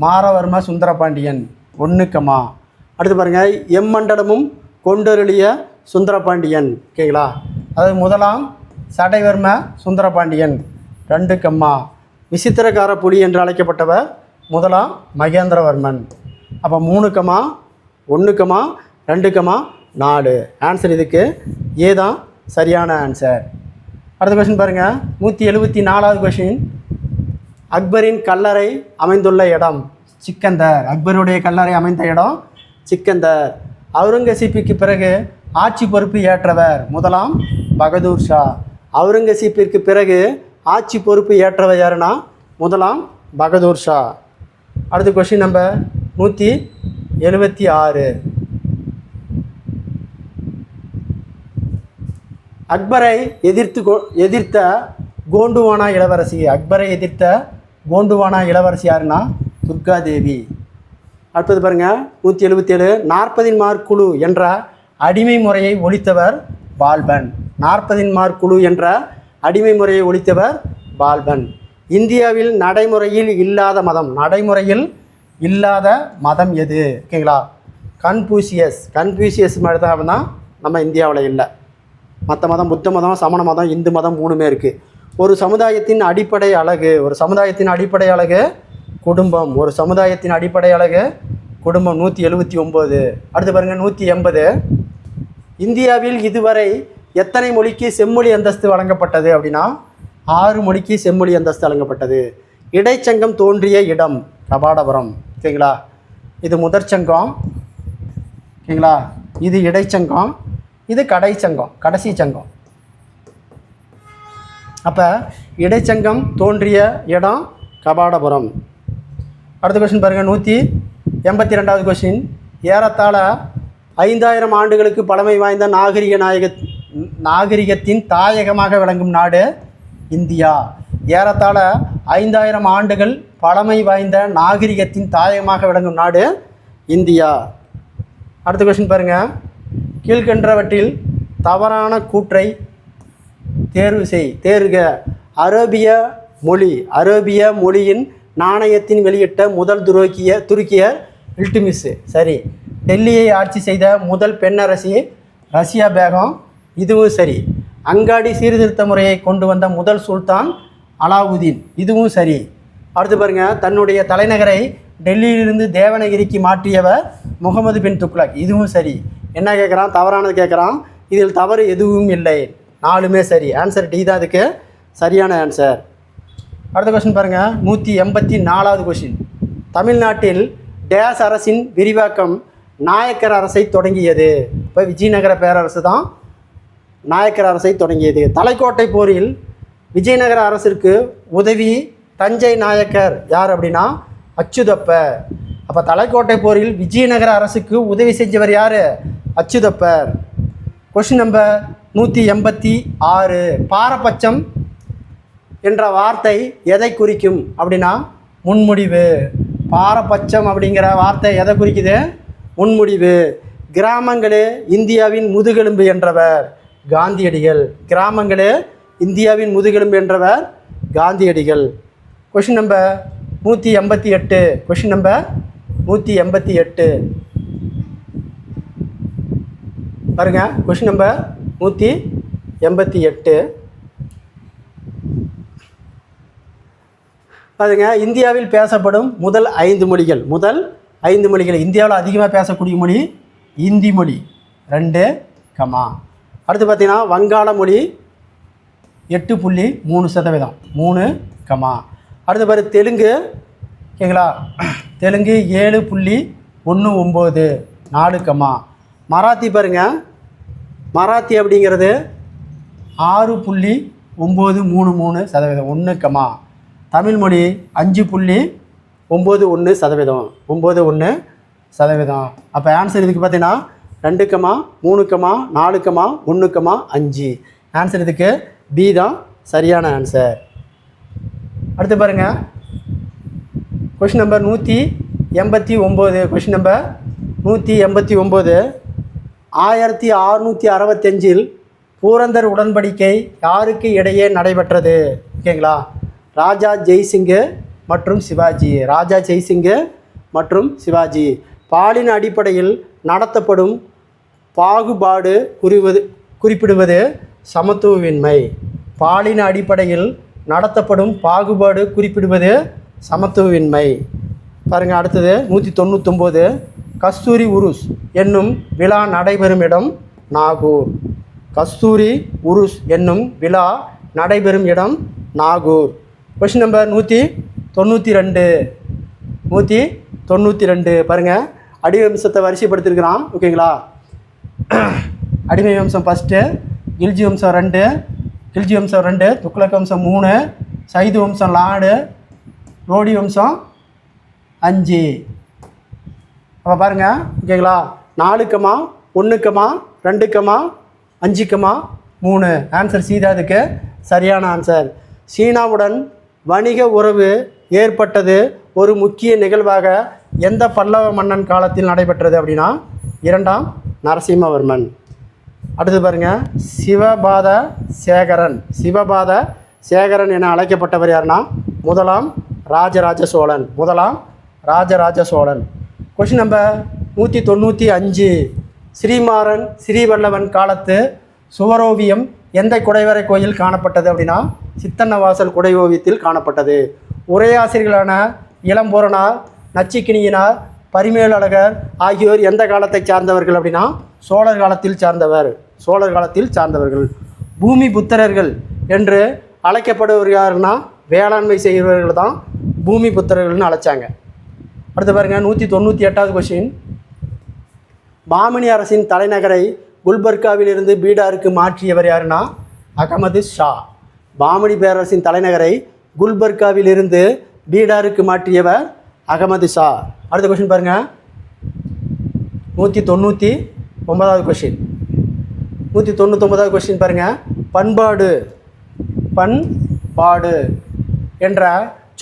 மாரவர்ம சுந்தரபாண்டியன். 1. அடுத்து பாருங்கள், எம்மண்டலமும் கொண்டருளிய சுந்தரபாண்டியன். ஓகேங்களா? அதாவது முதலாம் சடைவர்ம சுந்தரபாண்டியன். 2. விசித்திரக்கார புலி என்று அழைக்கப்பட்டவர் முதலாம் மகேந்திரவர்மன். அப்போ 3, 1, 2, 4. ஆன்சர் இதுக்கு ஏ தான் சரியான ஆன்சர். அடுத்த கொஸ்டின் பாருங்கள், 174வது கொஸ்டின். அக்பரின் கல்லறை அமைந்துள்ள இடம் சிக்கந்தர். அக்பருடைய கல்லறை அமைந்த இடம் சிக்கந்தர். அவுரங்கசீப்பிற்கு பிறகு ஆட்சி பொறுப்பு ஏற்றவர் முதலாம் பகதூர் ஷா. அவுரங்கசீப்பிற்கு பிறகு ஆட்சி பொறுப்பு ஏற்றவர் யாருன்னா முதலாம் பகதூர் ஷா. அடுத்த கொஸ்டின் நம்பர் 176. அக்பரை எதிர்த்த கோண்டுவானா இளவரசி. அக்பரை எதிர்த்த கோண்டுவானா இளவரசி யாருன்னா துர்காதேவி. அடுத்தது பாருங்கள், 177. 40 மார்க் குழு என்ற அடிமை முறையை ஒழித்தவர் பால்பன். 40 மார்க் குழு என்ற அடிமை முறையை ஒழித்தவர் பால்பன். இந்தியாவில் நடைமுறையில் இல்லாத மதம் எது? ஓகேங்களா? கன்ஃபூசியஸ் மாதிரி தான் அப்படின்னா நம்ம இந்தியாவில் இல்லை. மற்ற மதம் புத்த மதம், சமண மதம், இந்து மதம் 3மே இருக்குது. ஒரு சமுதாயத்தின் அடிப்படை அழகு குடும்பம். ஒரு சமுதாயத்தின் அடிப்படை அழகு குடும்பம். 179. அடுத்து பாருங்கள், 180. இந்தியாவில் இதுவரை எத்தனை மொழிக்கு செம்மொழி அந்தஸ்து வழங்கப்பட்டது அப்படின்னா 6 மொழிக்கு செம்மொழி அந்தஸ்து வழங்கப்பட்டது. இடைச்சங்கம் தோன்றிய இடம் கபாடபுரம். ஓகேங்களா? இது முதற்சங்கம். ஓகேங்களா? இது இடைச்சங்கம், இது கடைசி சங்கம். அப்போ இடைச்சங்கம் தோன்றிய இடம் கபாடபுரம். அடுத்த கொஸ்டின் பாருங்கள், 182வது கொஸ்டின். ஏறத்தாழ 5000 ஆண்டுகளுக்கு பழமை வாய்ந்த நாகரிகத்தின் தாயகமாக விளங்கும் நாடு இந்தியா. ஏறத்தாழ 5000 ஆண்டுகள் பழமை வாய்ந்த நாகரிகத்தின் தாயகமாக விளங்கும் நாடு இந்தியா. அடுத்த கொஸ்டின் பாருங்கள், கீழ்கண்டவற்றில் தவறான கூற்றை தேர்க. அரேபிய மொழியின் நாணயத்தின் வெளியிட்ட முதல் துருக்கியர் இல்துமிஸ். சரி. டெல்லியை ஆட்சி செய்த முதல் பெண்ணரசி ரஷ்யா பேகம். இதுவும் சரி. அங்காடி சீர்திருத்த முறையை கொண்டு வந்த முதல் சுல்தான் அலாவுதீன். இதுவும் சரி. அடுத்து பாருங்கள், தன்னுடைய தலைநகரை டெல்லியிலிருந்து தேவனகிரிக்கு மாற்றியவர் முகமது பின் துக்ளக். இதுவும் சரி. என்ன கேட்குறான்? தவறானது கேட்குறான். இதில் தவறு எதுவும் இல்லை. 4மே சரி. ஆன்சர் டி தான் அதுக்கு சரியான ஆன்சர். அடுத்த கொஸ்டின் பாருங்கள், 184வது கொஸ்டின். தமிழ்நாட்டில் டேஸ் அரசின் விரிவாக்கம் நாயக்கர் அரசை தொடங்கியது. இப்போ விஜயநகர பேரரசு தான் நாயக்கர் அரசை தொடங்கியது. தலைக்கோட்டை போரில் விஜயநகர அரசிற்கு உதவி தஞ்சை நாயக்கர் யார் அப்படின்னா அச்சுதப்பர். அப்போ தலைக்கோட்டை போரில் விஜயநகர அரசுக்கு உதவி செஞ்சவர் யார்? அச்சுதப்பர். Question number 186. பாரபட்சம் என்ற வார்த்தை எதை குறிக்கும் அப்படின்னா முன்முடிவு. பாரபட்சம் அப்படிங்கிற வார்த்தை எதை குறிக்குது? முன்முடிவு. கிராமங்களே இந்தியாவின் முதுகெலும்பு என்றவர் காந்தியடிகள். கிராமங்களே இந்தியாவின் முதுகெலும்பு என்றவர் காந்தியடிகள். Question number 188. கொஸ்டின் நம்பர் 188 பாருங்க. கொஸ்டின் நம்பர் 188 பாருங்க. இந்தியாவில் பேசப்படும் முதல் 5 மொழிகள். முதல் 5 மொழிகள். இந்தியாவில் அதிகமாக பேசக்கூடிய மொழி இந்தி மொழி 2, அடுத்து பார்த்தீங்கன்னா வங்காள மொழி 8.3%, 3, அடுத்து பாரு தெலுங்கு, ஓகேங்களா, தெலுங்கு 7.19, 4, மராத்தி பாருங்கள், மராத்தி அப்படிங்கிறது 6.933%, 1, தமிழ் மொழி 5.91%, 91%. அப்போ ஆன்சர் இதுக்கு பார்த்தீங்கன்னா 2, 3, 4, 1, 5. ஆன்சர் இதுக்கு பி தான் சரியான ஆன்சர். அடுத்து பாருங்கள் கொஷின் நம்பர் 189. Question number 189. 1665 பூரந்தர் உடன்படிக்கை யாருக்கு இடையே நடைபெற்றது? ஓகேங்களா, ராஜா ஜெய்சிங்கு மற்றும் சிவாஜி. ராஜா ஜெய்சிங்கு மற்றும் சிவாஜி. பாலின அடிப்படையில் நடத்தப்படும் பாகுபாடு குறிப்பிடுவது சமத்துவமின்மை. பாலின அடிப்படையில் நடத்தப்படும் பாகுபாடு குறிப்பிடுவது சமத்துவமின்மை. பாருங்கள் அடுத்தது 199. கஸ்தூரி உருஸ் என்னும் விழா நடைபெறும் இடம் நாகூர். கஸ்தூரி உருஸ் என்னும் விழா நடைபெறும் இடம் நாகூர். Question number 192. 192 பாருங்கள், அடிமை வம்சத்தை வரிசைப்படுத்திருக்கிறான். ஓகேங்களா, அடிமை வம்சம் ஃபஸ்ட்டு, கில்ஜி வம்சம் 2, துக்ளக் வம்சம் 3, சைது வம்சம் 4, லோடி வம்சம் 5. அப்போ பாருங்கள், ஓகேங்களா, 4, 1, 2, 5, 3. ஆன்சர் சீதா அதுக்கு சரியான ஆன்சர். சீனாவுடன் வணிக உறவு ஏற்பட்டது ஒரு முக்கிய நிகழ்வாக எந்த பல்லவ மன்னன் காலத்தில் நடைபெற்றது அப்படின்னா 2ஆம் நரசிம்மவர்மன். அடுத்து பாருங்கள், சிவபாத சேகரன். சிவபாத சேகரன் என அழைக்கப்பட்டவர் யாருன்னா 1ஆம் ராஜராஜ சோழன். 1ஆம் ராஜராஜ சோழன். Question number 195. ஸ்ரீமாறன் ஸ்ரீவல்லவன் காலத்து சுவரோவியம் எந்த குடைவரை கோயில் காணப்பட்டது அப்படின்னா சித்தன்னவாசல் குடை ஓவியத்தில் காணப்பட்டது. உரையாசிரியர்களான இளம்பூரணார், நச்சிக்கிணியினார், பரிமேலழகர் ஆகியோர் எந்த காலத்தை சார்ந்தவர்கள் அப்படின்னா சோழர் காலத்தில் சார்ந்தவர்கள். பூமி புத்திரர்கள் என்று அழைக்கப்படுவர் யாருன்னா வேளாண்மை செய்கிறவர்கள் தான் பூமி புத்திரர்கள்னு அழைச்சாங்க. அடுத்து பாருங்கள் 198வது கொஷின். பாமினி அரசின் தலைநகரை குல்பர்காவிலிருந்து பீடாருக்கு மாற்றியவர் யாருன்னா அகமது ஷா. பாமினி பேரரசின் தலைநகரை குல்பர்காவிலிருந்து பீடாருக்கு மாற்றியவர் அகமது ஷா. அடுத்த கொஷின் பாருங்கள் 199வது கொஷின். 199வது கொஷின் பாருங்கள், பண்பாடு என்ற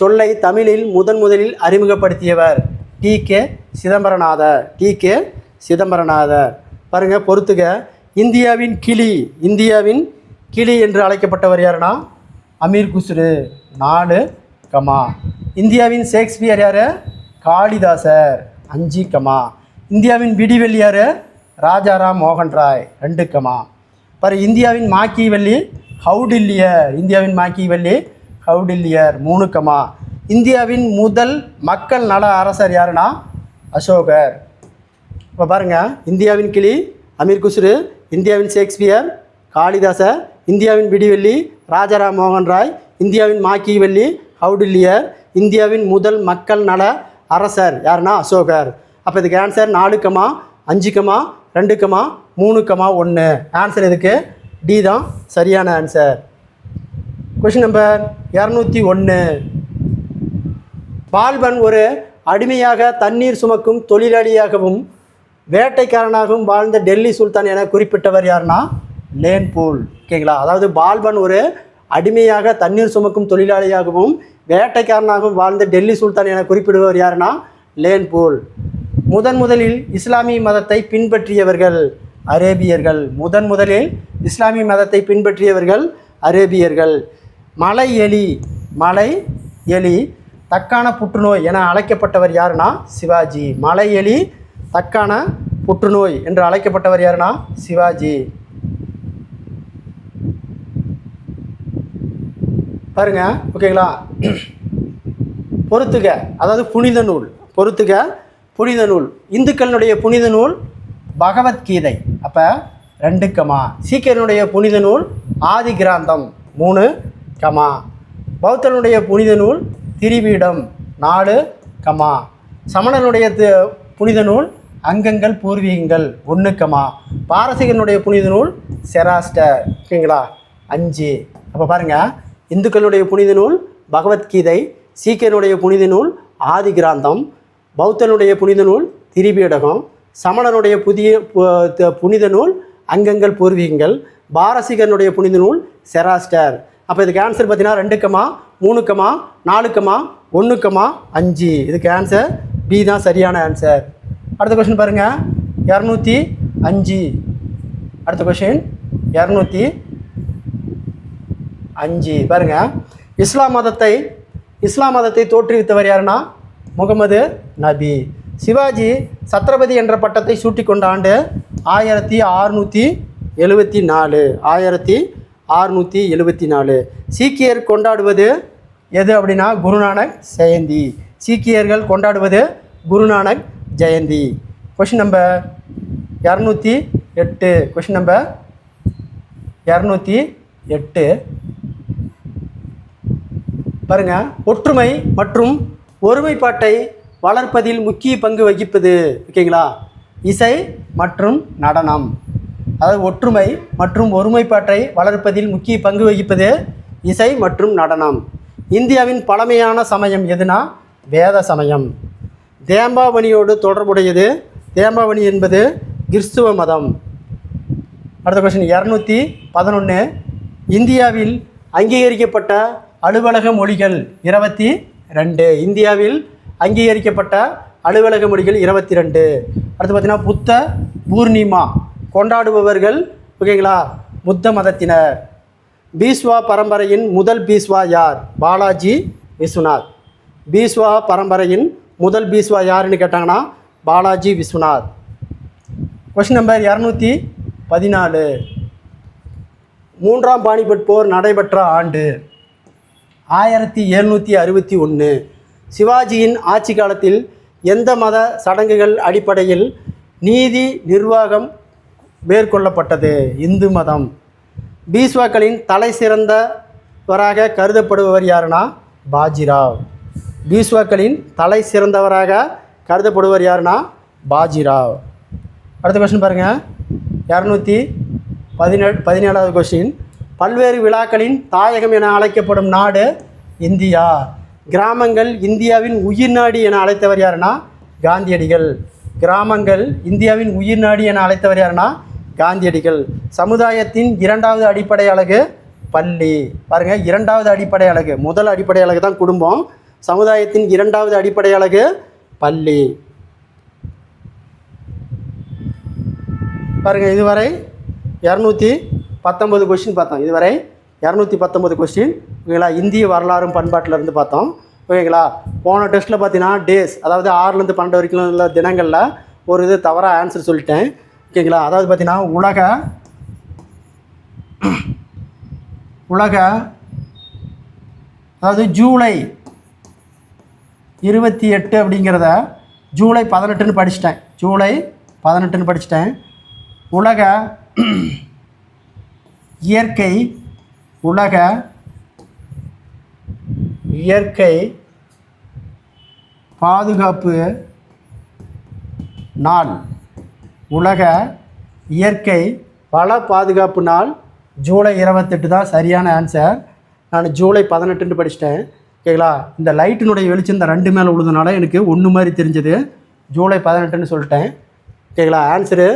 சொல்லை தமிழில் முதலில் அறிமுகப்படுத்தியவர் டி.கே. சிதம்பரநாதர். பாருங்கள் பொறுத்துக. இந்தியாவின் கிளி என்று அழைக்கப்பட்டவர் யாருன்னா அமீர் குஸ்ரு. 4, இந்தியாவின் ஷேக்ஸ்பியர் யார்? காளிதாசர். 5, இந்தியாவின் விடிவெள்ளி யார்? ராஜாராம் மோகன் ராய். 2, பாரு இந்தியாவின் மாக்கிவெள்ளி ஹவுடில்லியர். 3, இந்தியாவின் முதல் மக்கள் நல அரசர் யாருன்னா அசோகர். இப்போ பாருங்கள், இந்தியாவின் கிளி அமீர் குஸ்ரு, இந்தியாவின் ஷேக்ஸ்பியர் காளிதாசர், இந்தியாவின் விடிவெள்ளி ராஜாராம் மோகன் ராய், இந்தியாவின் மாக்கிவெள்ளி ஹவுடில்லியர், இந்தியாவின் முதல் மக்கள் நல அரசர் யாருன்னா அசோகர். அப்போ இதுக்கு ஆன்சர் 4, 5, 2, 3, 1. ஆன்சர் இதுக்கு டி தான் சரியான ஆன்சர். Question number 201. பால்பன் ஒரு அடிமையாக தண்ணீர் சுமக்கும் தொழிலாளியாகவும் வேட்டைக்காரனாகவும் வாழ்ந்த டெல்லி சுல்தான் என குறிப்பிட்டவர் யாருன்னா லேன்பூல். ஓகேங்களா, அதாவது பால்பன் ஒரு அடிமையாக தண்ணீர் சுமக்கும் தொழிலாளியாகவும் வேட்டைக்காரனாகவும் வாழ்ந்த டெல்லி சுல்தான் என குறிப்பிடுவர் யாருன்னா லேன்பூல். முதலில் இஸ்லாமிய மதத்தை பின்பற்றியவர்கள் அரேபியர்கள். முதலில் இஸ்லாமிய மதத்தை பின்பற்றியவர்கள் அரேபியர்கள். மலை எலி தக்கான புற்றுநோய் என அழைக்கப்பட்டவர் யாருன்னா சிவாஜி. மலை எலி தக்கான புற்றுநோய் என்று அழைக்கப்பட்டவர் யாருன்னா சிவாஜி. பாருங்க, ஓகேங்களா. பொறுத்துக, அதாவது புனித நூல். பொறுத்துக, புனித நூல். இந்துக்களினுடைய புனித நூல் பகவத்கீதை. அப்போ 2 கமா. சீக்கியனுடைய புனித நூல் ஆதி கிராந்தம் 3 கமா. பௌத்தனுடைய புனித நூல் திரிபீடம் 4 கமா. சமணனுடைய புனித நூல் அங்கங்கள் பூர்வீகங்கள் 1 கமா. பாரசீகனுடைய புனித நூல் செராஸ்டர். ஓகேங்களா? 5. அப்போ பாருங்கள், இந்துக்களுடைய புனித நூல் பகவத்கீதை, சீக்கியனுடைய புனித நூல் ஆதி கிராந்தம், பௌத்தனுடைய புனித நூல் திரிபீடகம், சமணனுடைய புனித நூல் அங்கங்கள் பூர்வீகங்கள், பாரசீகனுடைய புனித நூல் செராஸ்டர். அப்போ இதுக்கு ஆன்சர் பார்த்தீங்கன்னா 2 கமா, 3 கமா, 4 கமா, 1 கமா, 5. இதுக்கு ஆன்சர் பி தான் சரியான ஆன்சர். அடுத்த கொஸ்டின் பாருங்கள், 205. அடுத்த கொஸ்டின் 205 பாருங்கள். இஸ்லாம் மதத்தை தோற்றுவித்தவர் யாருன்னா முகமது நபி. சிவாஜி சத்ரபதி என்ற பட்டத்தை சூட்டிக்கொண்ட ஆண்டு 1674. 1674. சீக்கியர் கொண்டாடுவது எது அப்படின்னா குருநானக் ஜெயந்தி. சீக்கியர்கள் கொண்டாடுவது Guru Nanak Jayanthi. Question number 208. Question number 208 பாருங்கள். ஒற்றுமை மற்றும் ஒருமைப்பாட்டை வளர்ப்பதில் முக்கிய பங்கு வகிப்பது. ஓகேங்களா? இசை மற்றும் நடனம். அதாவது ஒற்றுமை மற்றும் ஒருமைப்பாட்டை வளர்ப்பதில் முக்கிய பங்கு வகிப்பது இசை மற்றும் நடனம். இந்தியாவின் பழமையான சமயம் எதுனா வேத சமயம். தேம்பாவணியோடு தொடர்புடையது. தேம்பாவணி என்பது கிறிஸ்துவ மதம். அடுத்த கொஸ்டின் 211. இந்தியாவில் அங்கீகரிக்கப்பட்ட அலுவலக மொழிகள் 22. இந்தியாவில் அங்கீகரிக்கப்பட்ட அலுவலக மொழிகள் 22. அடுத்து பார்த்தீங்கன்னா புத்த பூர்ணிமா கொண்டாடுபவர்கள். ஓகேங்களா? புத்த மதத்தினர். பீஸ்வா பரம்பரையின் முதல் பீஸ்வா யார்? பாலாஜி விஸ்வநாத். பீஸ்வா பரம்பரையின் முதல் பீஸ்வா யாருன்னு கேட்டாங்கன்னா பாலாஜி விஸ்வநாத். Question number 214. 3ஆம் பானிபட் போர் நடைபெற்ற ஆண்டு 1761. சிவாஜியின் ஆட்சி காலத்தில் எந்த மத சடங்குகள் அடிப்படையில் நீதி நிர்வாகம் மேற்கொள்ளப்பட்டது? இந்து மதம். பீஸ்வாக்களின் தலை சிறந்தவராக கருதப்படுபவர் யாருன்னா பாஜிராவ். பீஸ்வாக்களின் தலை சிறந்தவராக கருதப்படுவர் யாருன்னா பாஜிராவ். அடுத்த கொஸ்டின் பாருங்கள், 217வது கொஸ்டின். பல்வேறு விழாக்களின் தாயகம் என அழைக்கப்படும் நாடு இந்தியா. கிராமங்கள் இந்தியாவின் உயிர் நாடி என அழைத்தவர் யாருன்னா காந்தியடிகள். கிராமங்கள் இந்தியாவின் உயிர் நாடி என அழைத்தவர் யாருன்னா காந்தியடிகள். சமுதாயத்தின் 2வது அடிப்படை அலகு பள்ளி. பாருங்கள், 2வது அடிப்படை அலகு. முதல் அடிப்படை அலகு தான் குடும்பம். சமுதாயத்தின் 2வது அடிப்படை அலகு பள்ளி. பாருங்கள், இதுவரை 219 கொஸ்டின் பார்த்தோம். இதுவரை 219 கொஸ்டின். ஓகேங்களா? இந்திய வரலாறும் பண்பாட்டிலேருந்து பார்த்தோம். ஓகேங்களா? போன டெஸ்ட்டில் பார்த்தீங்கன்னா டேஸ், அதாவது 6லேருந்து 12 வரைக்கும் உள்ள தினங்களில் ஒரு இது தவறாக ஆன்சர் சொல்லிட்டேன். ஓகேங்களா? அதாவது பார்த்தீங்கன்னா அதாவது ஜூலை 28 அப்படிங்கிறத ஜூலை 18ன்னு படிச்சிட்டேன். ஜூலை 18ன்னு படிச்சிட்டேன். உலக இயற்கை பாதுகாப்பு நாள். உலக இயற்கை வள பாதுகாப்பு நாள் ஜூலை 28 தான் சரியான ஆன்சர். நான் ஜூலை 18ன்னு படிச்சிட்டேன். ஓகேங்களா? இந்த லைட்டினுடைய வெளிச்சம் இந்த 2 மேலே உழுதுனால எனக்கு 1 மாதிரி தெரிஞ்சது. ஜூலை 18ன்னு சொல்லிட்டேன். ஓகேங்களா? ஆன்சரு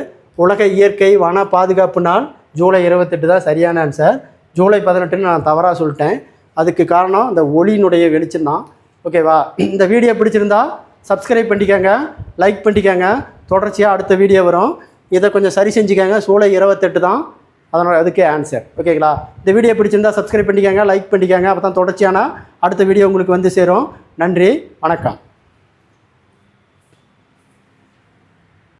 உலக இயற்கை வன பாதுகாப்பு நாள் ஜூலை 28 தான் சரியான ஆன்சர். ஜூலை 18ன்னு நான் தவறாக சொல்லிட்டேன். அதுக்கு காரணம் இந்த ஒளியினுடைய வெளிச்சம் தான். ஓகேவா? இந்த வீடியோ பிடிச்சிருந்தா சப்ஸ்கிரைப் பண்ணிக்கோங்க, லைக் பண்ணிக்கோங்க. தொடர்ச்சியாக அடுத்த வீடியோ வரும். இதை கொஞ்சம் சரி செஞ்சுக்கோங்க. ஜூலை 28 தான் அதனால் அதுக்கே ஆன்சர். ஓகேங்களா? இந்த வீடியோ பிடிச்சிருந்தா சப்ஸ்கிரைப் பண்ணிக்கோங்க, லைக் பண்ணிக்கோங்க. அப்போ தான் தொடர்ச்சியான அடுத்த வீடியோ உங்களுக்கு வந்து சேரும். நன்றி, வணக்கம்.